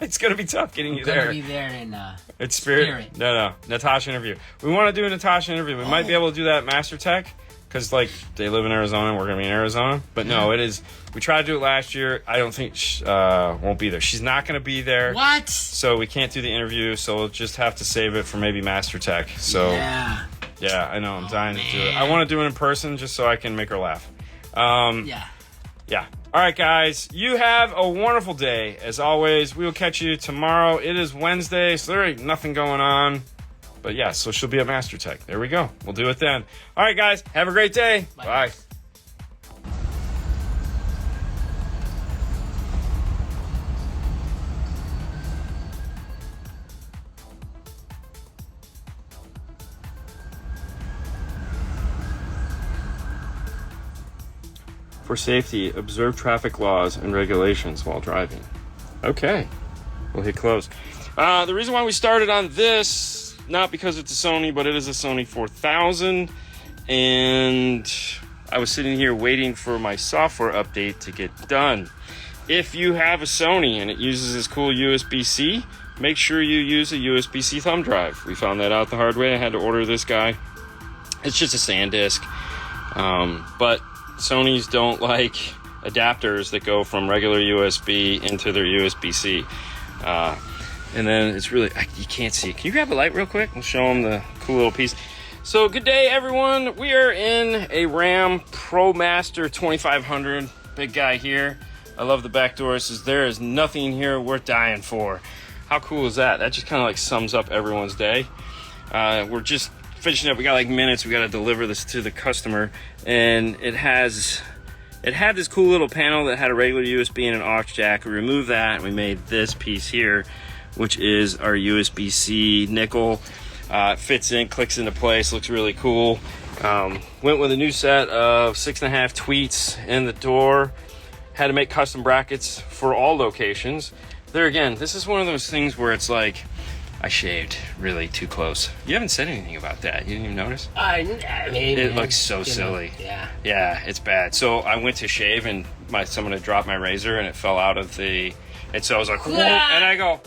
It's going to be tough getting you there. I'm going to be there in it's spirit. No. Natasha interview. We want to do a Natasha interview. We might be able to do that at MasterTech, because they live in Arizona and we're going to be in Arizona. But no, it is. We tried to do it last year. I don't think won't be there. She's not going to be there. What? So we can't do the interview. So we'll just have to save it for maybe MasterTech. So yeah, I know. I'm dying to do it. I want to do it in person just so I can make her laugh. Yeah. All right, guys. You have a wonderful day. As always, we will catch you tomorrow. It is Wednesday, so there ain't nothing going on. But yeah, so she'll be at MasterTech. There we go. We'll do it then. All right, guys. Have a great day. Bye. For safety, observe traffic laws and regulations while driving. Okay. We'll hit close. The reason why we started on this, not because it's a Sony, but it is a Sony 4000. And I was sitting here waiting for my software update to get done. If you have a Sony and it uses this cool USB-C, make sure you use a USB-C thumb drive. We found that out the hard way. I had to order this guy. It's just a SanDisk. But Sonys don't like adapters that go from regular USB into their USB-C. And then it's really, you can't see it. Can you grab a light real quick? We'll show them the cool little piece. So good day, everyone. We are in a Ram ProMaster 2500. Big guy here. I love the back door. It says, there is nothing here worth dying for. How cool is that? That just kind of like sums up everyone's day. We're just finishing up. We got like minutes. We got to deliver this to the customer. And it had this cool little panel that had a regular USB and an aux jack. We removed that and we made this piece here, which is our USB-C nickel. It fits in, clicks into place, looks really cool. Went with a new set of 6.5 tweets in the door. Had to make custom brackets for all locations. There again, this is one of those things where it's like, I shaved really too close. You haven't said anything about that. You didn't even notice? I mean, it looks so silly. Yeah, it's bad. So I went to shave and someone had dropped my razor and it fell out of the, and so I was like, whoa, and I go,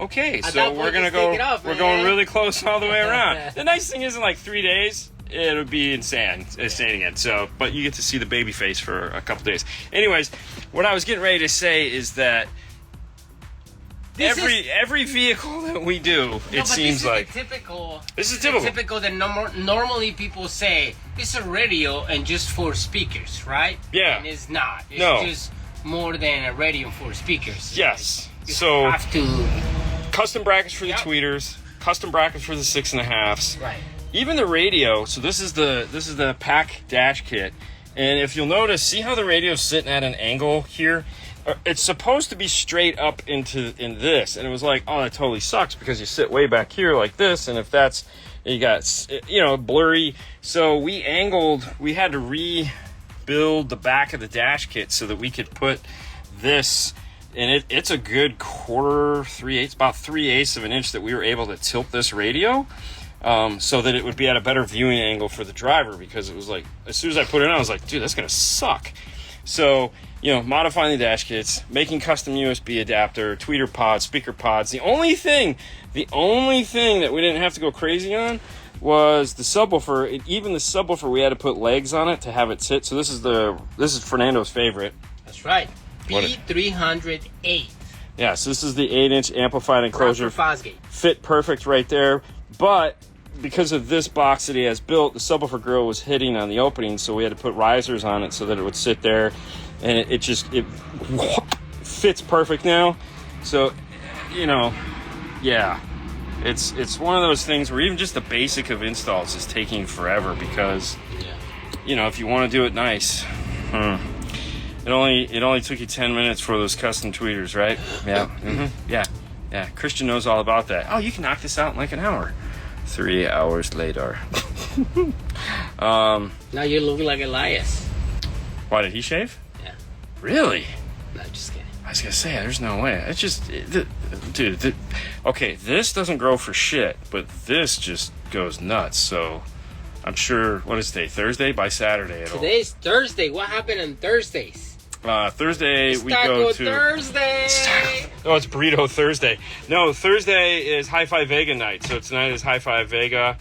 okay, so we're gonna go. We're going really close all the way around. The nice thing is, in like 3 days, it'll be insane again. So, but you get to see the baby face for a couple days. Anyways, what I was getting ready to say is that every vehicle that we do, it seems like typical. This is typical. Typical that normally people say it's a radio and just for speakers, right? Yeah. And it's not. It's just more than a radio for speakers. Yes. Like, so you have to. Custom brackets for the tweeters, custom brackets for the 6.5s. Right. Even the radio. So this is the pack dash kit, and if you'll notice, see how the radio's sitting at an angle here. It's supposed to be straight up in this, and it was like, oh, that totally sucks because you sit way back here like this, and if that's, you got, blurry. So we had to rebuild the back of the dash kit so that we could put this. And it's a good about 3/8 of an inch that we were able to tilt this radio, so that it would be at a better viewing angle for the driver, because it was like, as soon as I put it on, I was like, dude, that's gonna suck. So, modifying the dash kits, making custom USB adapter, tweeter pods, speaker pods. The only thing that we didn't have to go crazy on was the subwoofer. Even the subwoofer, we had to put legs on it to have it sit. So this is Fernando's favorite. That's right. P308. Yeah, so this is the 8-inch amplified enclosure. Fosgate. Fit perfect right there. But because of this box that he has built, the subwoofer grill was hitting on the opening, so we had to put risers on it so that it would sit there. And it fits perfect now. So, yeah. It's one of those things where even just the basic of installs is taking forever because, if you want to do it nice, It only took you 10 minutes for those custom tweeters, right? Yeah. Mm-hmm. Yeah. Christian knows all about that. Oh, you can knock this out in like an hour. 3 hours later. Now you look like Elias. Why, did he shave? Yeah. Really? No, just kidding. I was gonna say, there's no way. It's just, dude. Okay, this doesn't grow for shit, but this just goes nuts. So, I'm sure. What is today? Thursday? By Saturday, Today's Thursday. What happened on Thursdays? Thursday we Taco go to Thursday. Oh, it's Burrito Thursday. No, Thursday is Hi-Fi Vega night. So tonight is Hi-Fi Vega.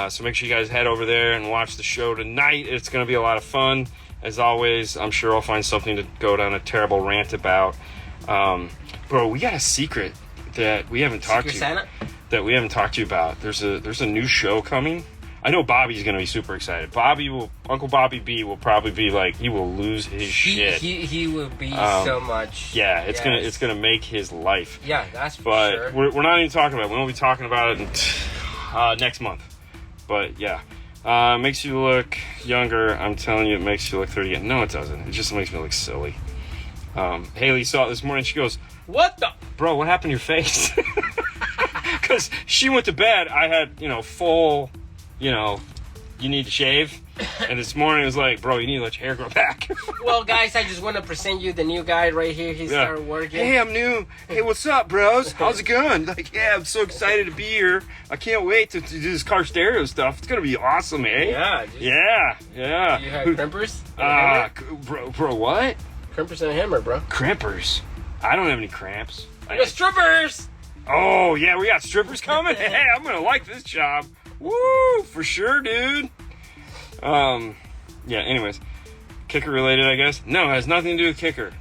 So make sure you guys head over there and watch the show tonight. It's going to be a lot of fun. As always, I'm sure I'll find something to go down a terrible rant about. Bro, we got a secret that we haven't talked to you about. There's a new show coming. I know Bobby's going to be super excited. Uncle Bobby B will probably be like, he will lose his shit. He will be so much. Yeah, it's gonna make his life. Yeah, that's for sure. But we're not even talking about it. We won't be talking about it next month. But yeah, makes you look younger. I'm telling you, it makes you look 30. No, it doesn't. It just makes me look silly. Haley saw it this morning. She goes, "What the? Bro, what happened to your face?" Because she went to bed. I had, full... you need to shave. And this morning it was like, bro, you need to let your hair grow back. Well, guys, I just want to present you the new guy right here. He started working. Hey, I'm new. Hey, what's up, bros? How's it going? Like, yeah, I'm so excited to be here. I can't wait to do this car stereo stuff. It's going to be awesome, eh? Yeah. Yeah. Do you have crimpers? Bro, what? Crimpers and a hammer, bro. Crimpers? I don't have any cramps. I got strippers! Oh, yeah, we got strippers coming? Hey, I'm going to like this job. Woo, for sure, dude. Yeah, anyways. Kicker related, I guess. No, it has nothing to do with kicker.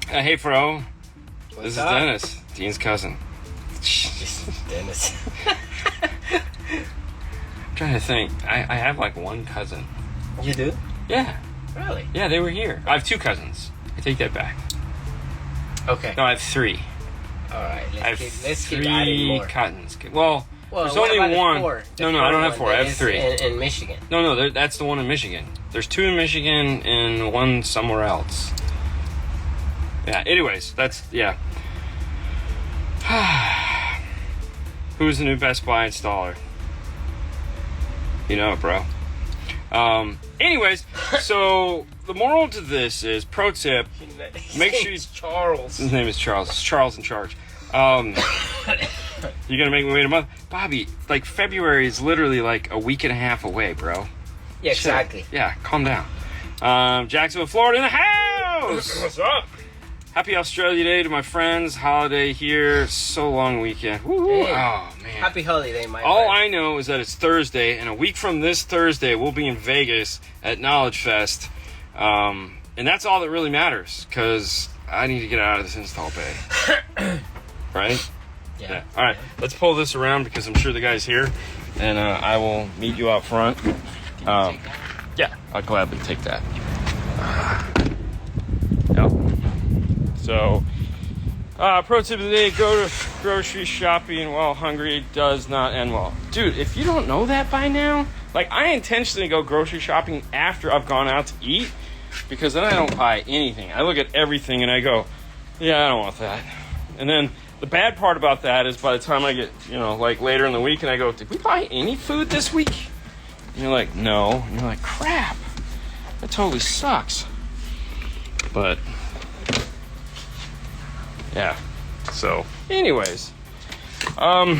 Hey, Fro. This is Dennis, Dean's cousin. Dennis. I'm trying to think. I have like one cousin. You do? Yeah. Really? Yeah, they were here. I have 2 cousins. I take that back. Okay. No, I have 3. All right. Let's keep 3 adding more. cousins. Well, there's what only about one. The 4? No, I don't have 4. I have 3. In Michigan. No, that's the one in Michigan. There's 2 in Michigan and 1 somewhere else. Yeah, anyways, yeah. Who's the new Best Buy installer? You know it, bro. Anyways, so the moral to this is, pro tip, make sure Charles. His name is Charles. It's Charles in charge. You're gonna make me wait a month? Bobby, like, February is literally like a week and a half away, bro. Yeah, exactly. Yeah, calm down. Jacksonville, Florida in the house! What's up? Happy Australia Day to my friends. Holiday here. So long weekend. Woo-hoo. Hey, oh, man. Happy holiday, my All friend. I know is that it's Thursday, and a week from this Thursday, we'll be in Vegas at Knowledge Fest. And that's all that really matters, because I need to get out of this install bay. Right? Yeah. All right, let's pull this around, because I'm sure the guy's here, and I will meet you out front. Yeah, I'll gladly take that. Yep. So, pro tip of the day, go to grocery shopping while hungry does not end well. Dude, if you don't know that by now, like, I intentionally go grocery shopping after I've gone out to eat, because then I don't buy anything. I look at everything and I go, yeah, I don't want that. And then the bad part about that is, by the time I get, like, later in the week and I go, did we buy any food this week? And you're like, no. And you're like, crap, that totally sucks. But yeah, so anyways, not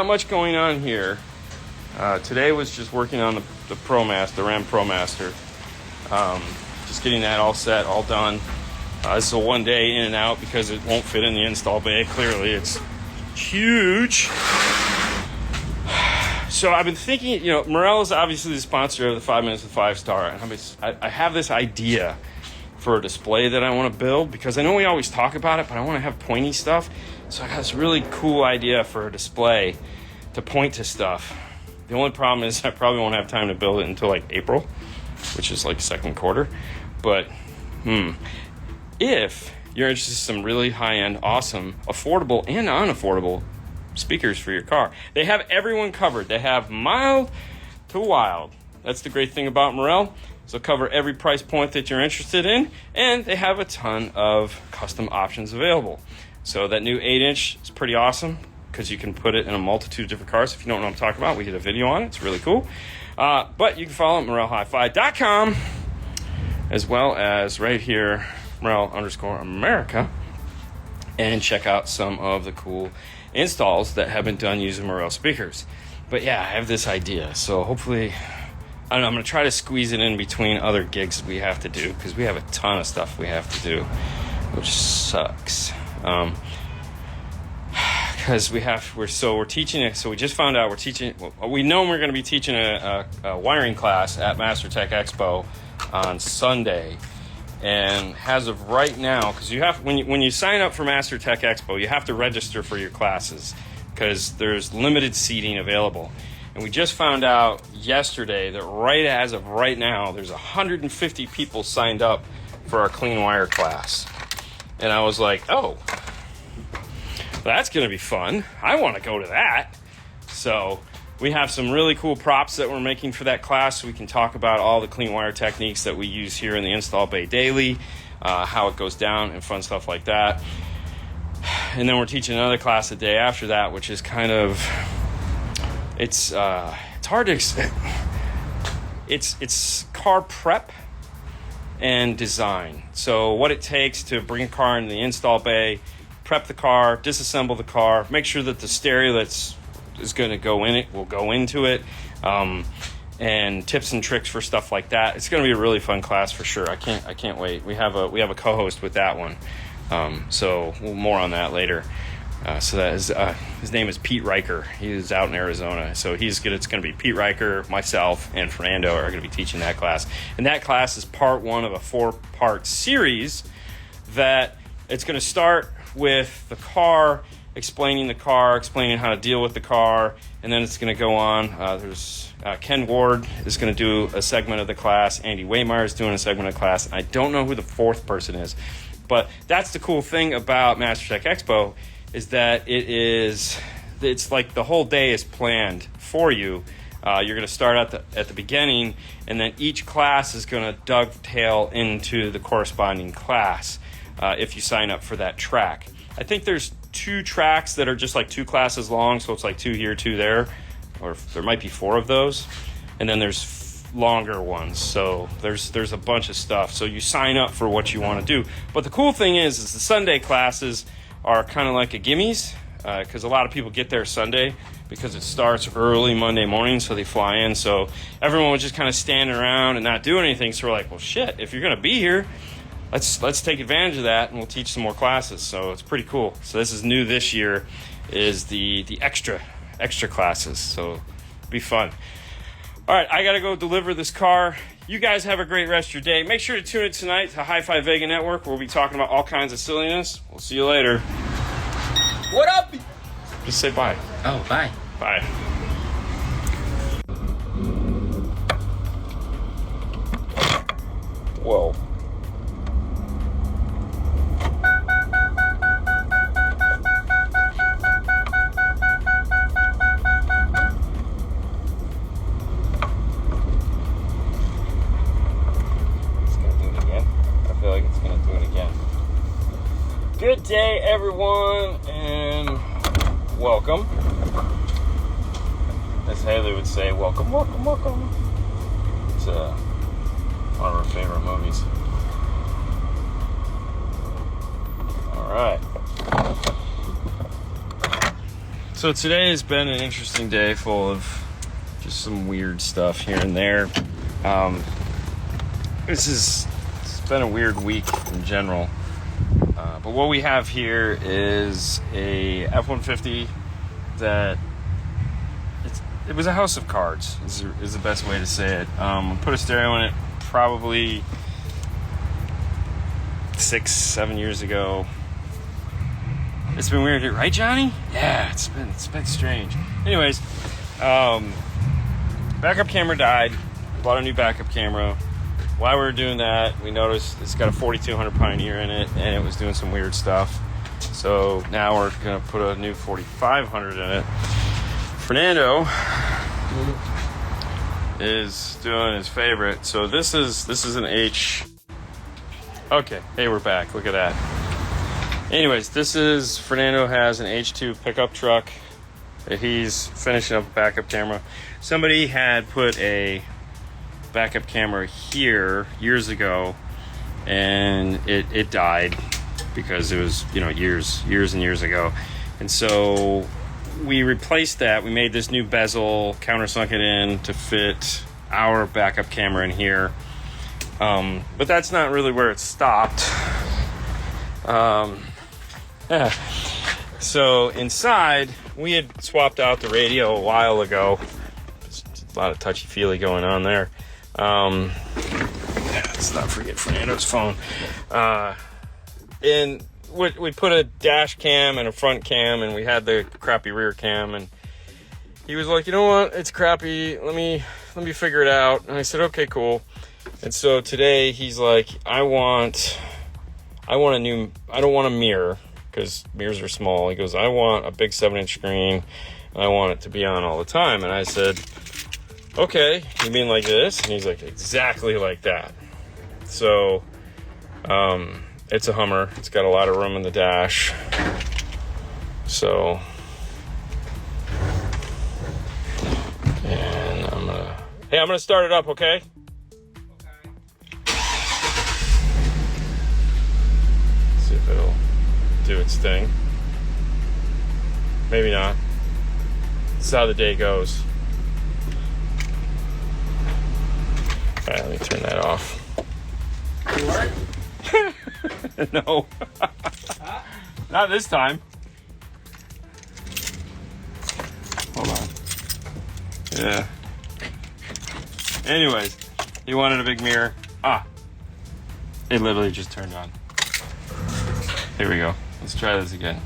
much going on here. Today was just working on the Ram ProMaster, just getting that all set, all done. This is a 1 day in and out, because it won't fit in the install bay. Clearly it's huge. So I've been thinking, Morel is obviously the sponsor of the 5 Minutes with 5 Star, and I have this idea for a display that I want to build, because I know we always talk about it, but I want to have pointy stuff. So I got this really cool idea for a display to point to stuff. The only problem is I probably won't have time to build it until like April, which is like second quarter. But if you're interested in some really high-end, awesome, affordable and unaffordable speakers for your car, they have everyone covered. They have mild to wild. That's the great thing about Morel. So cover every price point that you're interested in, and they have a ton of custom options available. So that new 8-inch is pretty awesome, because you can put it in a multitude of different cars. If you don't know what I'm talking about, we did a video on it. It's really cool. But you can follow MorelHiFi.com, as well as right here, Morel_America, and check out some of the cool installs that have been done using Morel speakers. But yeah, I have this idea, so hopefully, I don't know, I'm going to try to squeeze it in between other gigs we have to do, because we have a ton of stuff we have to do, which sucks. Because we're teaching it. So we just found out we know we're going to be teaching a wiring class at Master Tech Expo on Sunday. And as of right now, because you have, when you sign up for Master Tech Expo, you have to register for your classes, because there's limited seating available. And we just found out yesterday that as of right now, there's 150 people signed up for our clean wire class. And I was like, oh, that's going to be fun. I want to go to that. So we have some really cool props that we're making for that class, so we can talk about all the clean wire techniques that we use here in the install bay daily, how it goes down, and fun stuff like that. And then we're teaching another class the day after that, which is kind of, it's hard to explain. It's car prep and design. So what it takes to bring a car into the install bay, prep the car, disassemble the car, make sure that the stereo is going to go in it will go into it, and tips and tricks for stuff like that. It's going to be a really fun class for sure. I can't wait. We have a co-host with that one, so more on that later. So that is his name is Pete Riker. He is out in Arizona, so it's going to be Pete Riker, myself, and Fernando are going to be teaching that class. And that class is part 1 of a 4-part series that it's going to start with the car, explaining the car, explaining how to deal with the car, and then it's going to go on. There's Ken Ward is going to do a segment of the class. Andy Waymeyer is doing a segment of the class. I don't know who the fourth person is, but that's the cool thing about MasterTech Expo is that it's like the whole day is planned for you. You're going to start at the beginning, and then each class is going to dovetail into the corresponding class if you sign up for that track. I think there's 2 tracks that are just like 2 classes long, so it's like 2 here, 2 there, or there might be 4 of those, and then there's longer ones. So there's a bunch of stuff. So you sign up for what you want to do. But the cool thing is the Sunday classes are kind of like a gimmies, because a lot of people get there Sunday because it starts early Monday morning, so they fly in. So everyone was just kind of standing around and not doing anything. So we're like, well, shit, if you're going to be here, let's take advantage of that, and we'll teach some more classes. So it's pretty cool. So this is new this year, is the extra classes. So it'll be fun. All right, I got to go deliver this car. You guys have a great rest of your day. Make sure to tune in tonight to Hi-Fi Vega Network. We'll be talking about all kinds of silliness. We'll see you later. What up? Just say bye. Oh, bye. Bye. Whoa. Good day, everyone, and welcome. As Haley would say, welcome, welcome, welcome. It's one of her favorite movies. All right. So today has been an interesting day full of just some weird stuff here and there. It's been a weird week in general. But what we have here is a F-150 that it was a house of cards is the best way to say it. Put a stereo in it probably 6-7 years ago. It's been weird, right, Johnny? Yeah, it's been strange. Anyways, backup camera died. Bought a new backup camera. While we were doing that, we noticed it's got a 4200 Pioneer in it, and it was doing some weird stuff. So now we're going to put a new 4500 in it. Fernando is doing his favorite. So this is an H. Okay, hey, we're back. Look at that. Anyways, Fernando has an H2 pickup truck that he's finishing up a backup camera. Somebody had put a backup camera here years ago, and it died because it was years and years ago, and so we replaced that. We made this new bezel, countersunk it in to fit our backup camera in here, but that's not really where it stopped. So inside we had swapped out the radio a while ago. There's a lot of touchy-feely going on there. Let's not forget Fernando's phone. And we put a dash cam and a front cam, and we had the crappy rear cam, and he was like, you know what, it's crappy, let me figure it out. And I said, okay, cool. And so today he's like, I don't want a mirror, because mirrors are small. He goes, I want a big 7-inch screen, and I want it to be on all the time. And I said, okay, you mean like this? And he's like, exactly like that. So, it's a Hummer. It's got a lot of room in the dash. So, and I'm gonna start it up, okay? Okay. See if it'll do its thing. Maybe not. This is how the day goes. All right, let me turn that off. What? No. Huh? Not this time. Hold on. Yeah. Anyways, he wanted a big mirror. It literally just turned on. Here we go. Let's try this again.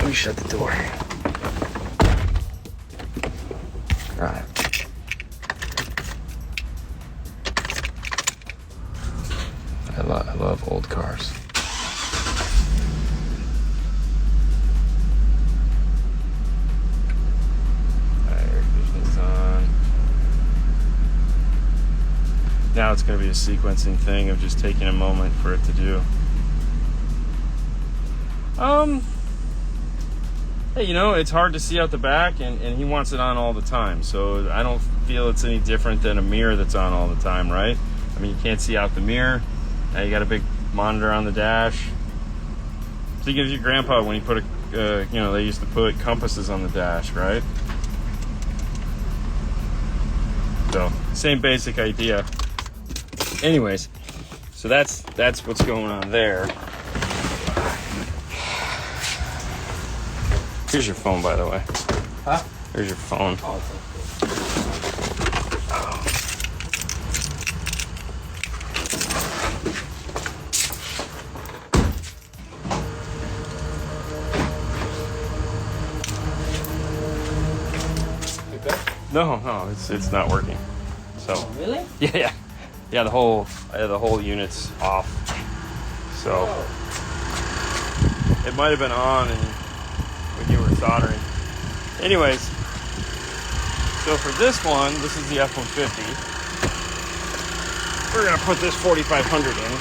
Let me shut the door. All right. I love old cars. Air conditioning's on. Now it's going to be a sequencing thing of just taking a moment for it to do. Hey, you know, it's hard to see out the back, and he wants it on all the time. So I don't feel it's any different than a mirror that's on all the time, right? I mean, you can't see out the mirror. Now you got a big monitor on the dash. Think of your grandpa when he put a, you know, they used to put compasses on the dash, right? So, same basic idea. Anyways, so that's what's going on there. Here's your phone, by the way. Huh? Here's your phone. Oh, No, it's not working. So really? yeah. The whole unit's off. So it might have been on when you were soldering. Anyways, so for this one, this is the F-150. We're gonna put this 4500 in.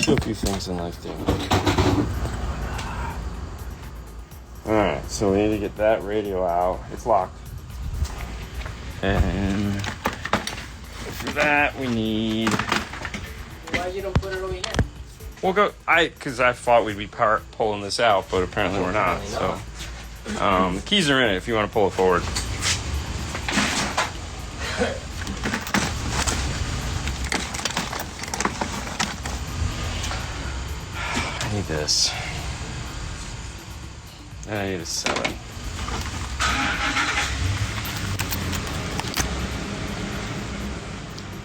Do a few things in life, dude. Alright, so we need to get that radio out. It's locked. And for that we need... Why you don't put it over here? We'll go... Because I thought we'd be pulling this out, but apparently we're not. So, the keys are in it if you want to pull it forward. I need this. And I need a 7.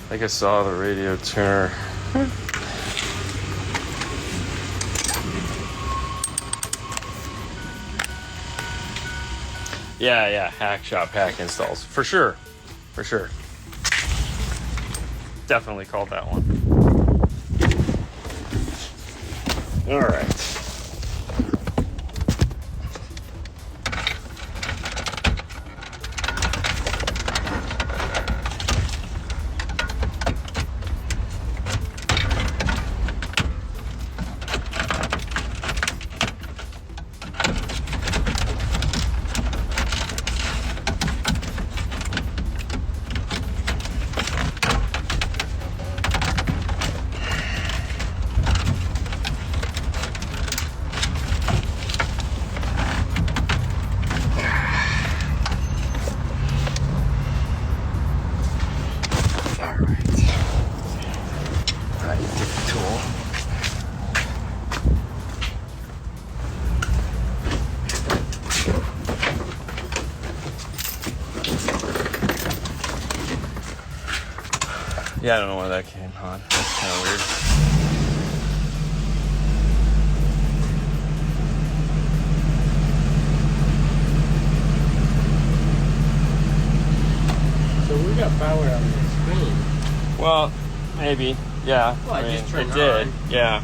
I think I saw the radio tuner. Yeah, hack shop hack installs. For sure. Definitely called that one. All right. Yeah, I don't know why that came on. That's kind of weird. So we got power on the screen. Well, maybe. Yeah. Well, I just turned it did. on. Yeah.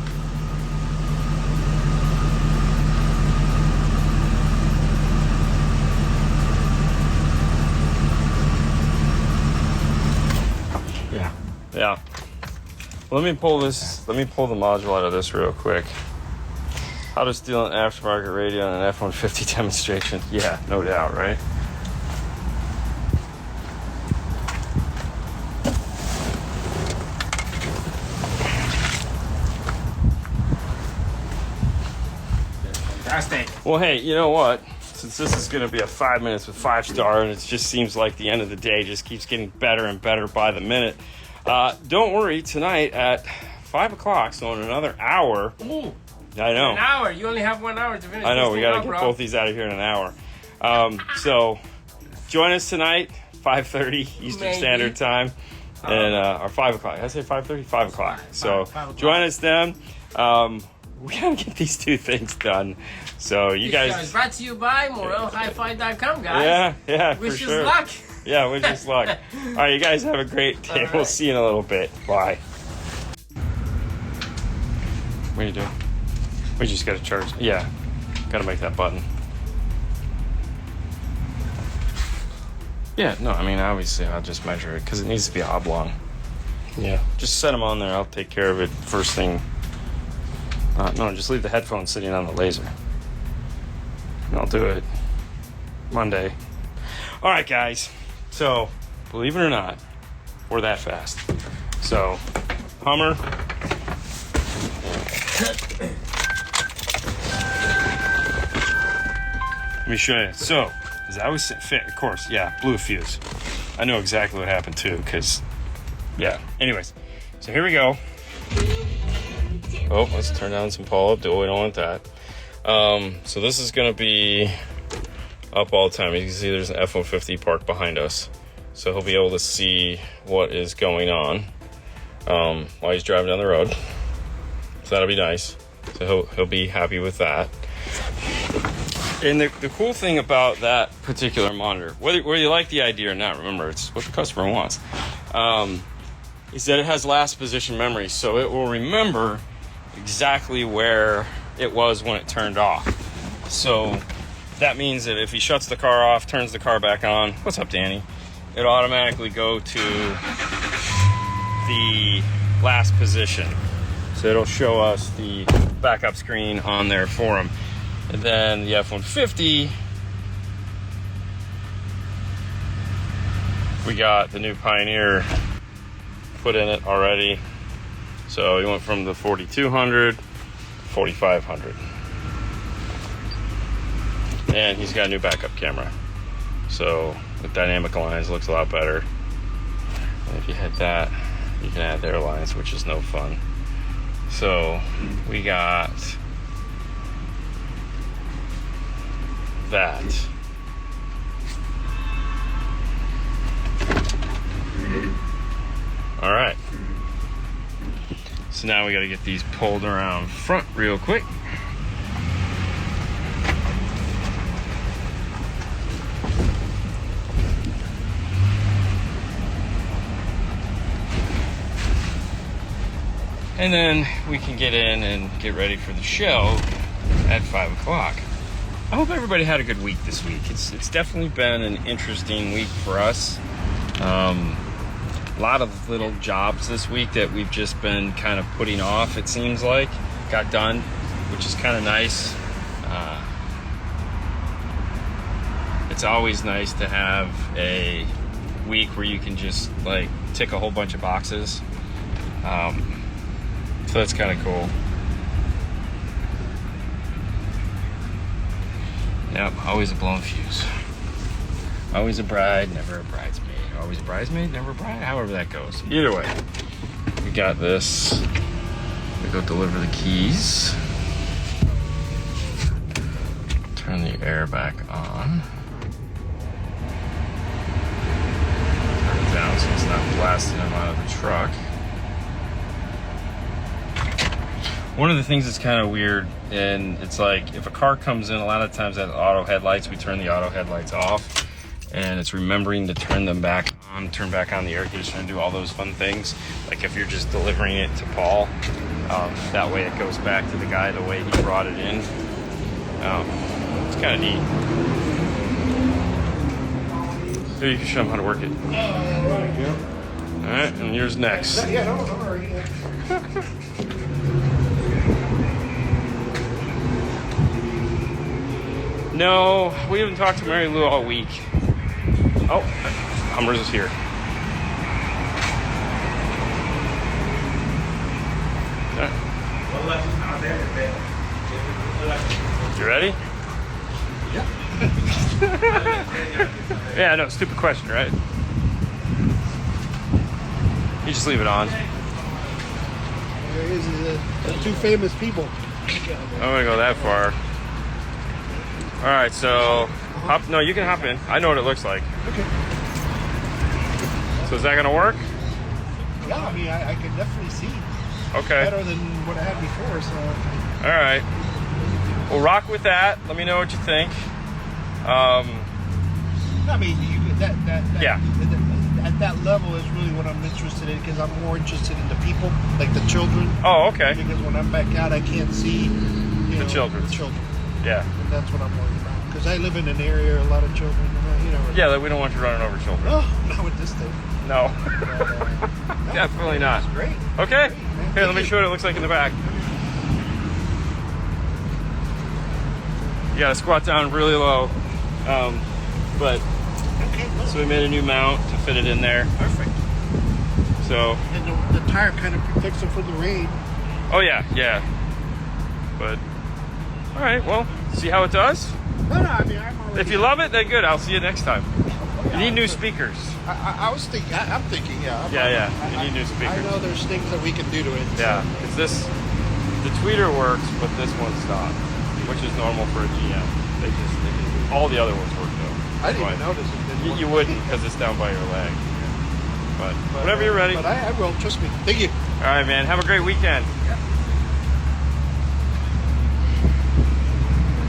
Yeah. Let me pull the module out of this real quick. How to steal an aftermarket radio on an F-150 demonstration. Yeah, no doubt, right? Fantastic. Well, hey, you know what? Since this is going to be a 5 minutes with 5-star, and it just seems like the end of the day just keeps getting better and better by the minute. Don't worry, tonight at 5 o'clock, so in another hour. Ooh, I know. an hour. You only have 1 hour to finish. I know, this we thing got up, to get bro. both these out of here in an hour. So join us tonight, 5:30 Eastern Maybe. Standard Time, and or 5 o'clock. Did I say 5:30? 5 o'clock. So 5 o'clock. join us then. We gotta get these two things done. So you This show is guys. brought to you by MorelHiFi.com, guys. Yeah, Wish for sure. us luck. Yeah, wish us luck. All right, you guys have a great day. All We'll right. see you in a little bit. Bye. What are you doing? We just gotta charge. Yeah, gotta make that button. Yeah, no, I mean, obviously I'll just measure it because it needs to be oblong. Yeah. Just set them on there. I'll take care of it first thing. No, just leave the headphones sitting on the laser. And I'll do it Monday. All right, guys. So, believe it or not, we're that fast. So, Hummer. Let me show you. So, as I was fit, of course, yeah, blew a fuse. I know exactly what happened too, because, yeah. Anyways, so here we go. Oh, let's turn down some pull-up. We don't want that. So this is going to be up all the time. You can see there's an F-150 parked behind us. So he'll be able to see what is going on while he's driving down the road. So that'll be nice. So he'll be happy with that. And the cool thing about that particular monitor, whether you like the idea or not, remember, it's what the customer wants, is that it has last position memory. So it will remember exactly where it was when it turned off. So that means that if he shuts the car off, turns the car back on, what's up, Danny? It'll automatically go to the last position. So it'll show us the backup screen on there for him. And then the F-150, we got the new Pioneer put in it already. So he went from the 4200 to 4500. And he's got a new backup camera. So with dynamic lines, it looks a lot better. And if you hit that, you can add their lines, which is no fun. So we got that. All right. So now we got to get these pulled around front real quick. And then we can get in and get ready for the show at 5 o'clock. I hope everybody had a good week this week. It's definitely been an interesting week for us. A lot of little jobs this week that we've just been kind of putting off, it seems like, got done, which is kind of nice. It's always nice to have a week where you can just like tick a whole bunch of boxes. So that's kind of cool. Yep, always a blown fuse. Always a bride, never a bridesmaid. Always a bridesmaid, never a bride. However that goes. Either way, we got this. We go deliver the keys. Turn the air back on. Turn it down so it's not blasting them out of the truck. One of the things that's kind of weird, and it's like if a car comes in, a lot of times at auto headlights, we turn the auto headlights off, and it's remembering to turn them back on, turn back on the air conditioner, and do all those fun things. Like if you're just delivering it to Paul, that way it goes back to the guy the way he brought it in. It's kind of neat. So you can show him how to work it. All right, and yours next. Yeah, don't worry. No, we haven't talked to Mary Lou all week. Oh, Hummer's is here. You ready? Yeah. Yeah, no, stupid question, right? You just leave it on. There is two famous people. I'm gonna go that far. All right, so hop. No, you can hop in. I know what it looks like. Okay. So is that gonna work? Yeah, I mean, I can definitely see Okay. better than what I had before. So All right. Well, rock with that. Let me know what you think. I mean, Yeah. At that level is really what I'm interested in, because I'm more interested in the people, like the children. Oh, okay. Because when I'm back out, I can't see The children. The children. Yeah. And that's what I'm worried about. Because I live in an area, a lot of children. Yeah, that we don't want you running over children. No, not with this thing. No. No, Definitely not. It's great. Okay. Great, man. Here, Thank let me you. show you what it looks like in the back. You gotta squat down really low. But Okay, look. so we made a new mount to fit it in there. Perfect. So, And the tire kind of protects them from the rain. oh yeah. But all right, well, see how it does. No, I mean, I'm already... If you love it, then good. I'll see you next time. You need new speakers. I was thinking, I'm thinking, yeah. Yeah. You need new speakers. I know there's things that we can do to it. Yeah, because the tweeter works, but this one's not, which is normal for a GM. They all the other ones work though. I didn't even notice it. You wouldn't, because it's down by your leg. But whenever you're ready. But I will, trust me. Thank you. All right, man. Have a great weekend.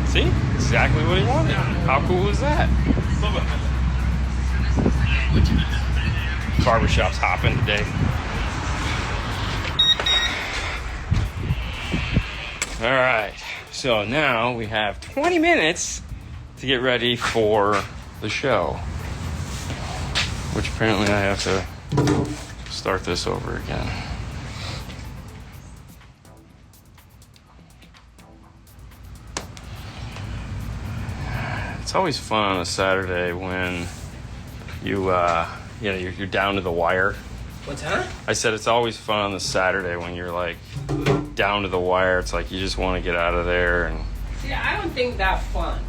See? Exactly what he wanted. How cool is that? Barbershop's hopping today. All right. So now we have 20 minutes to get ready for the show. Which apparently I have to start this over again. It's always fun on a Saturday when you're down to the wire. What's that? I said it's always fun on the Saturday when you're like down to the wire. It's like you just want to get out of there, and See, I don't think that fun.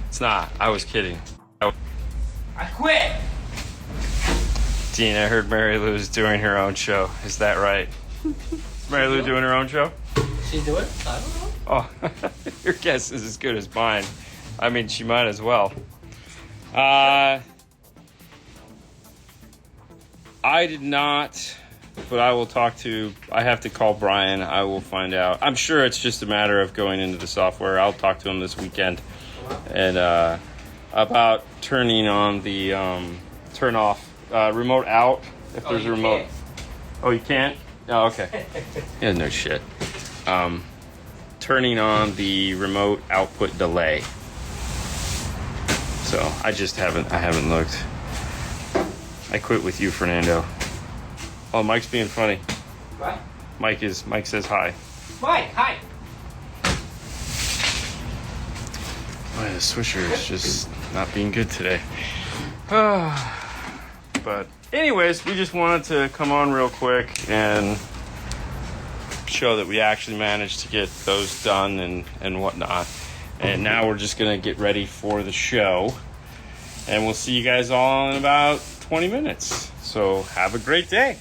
it's not. I was kidding. I quit. Dean, I heard Mary Lou's doing her own show. Is that right? Is Mary Lou doing her own show? She do it? I don't know. Oh, your guess is as good as mine. I mean, she might as well. I did not, but I will I have to call Brian. I will find out. I'm sure it's just a matter of going into the software. I'll talk to him this weekend. And about turning on the turn off remote out if there's a remote. Can't. Oh, you can't? Oh, okay. Yeah, no shit. Turning on the remote output delay. So I haven't looked. I quit with you, Fernando. Oh, Mike's being funny. What? Mike says hi. Mike, hi. Boy, the Swisher is just not being good today. But anyways, we just wanted to come on real quick and show that we actually managed to get those done and whatnot. And now we're just going to get ready for the show. And we'll see you guys all in about 20 minutes. So have a great day.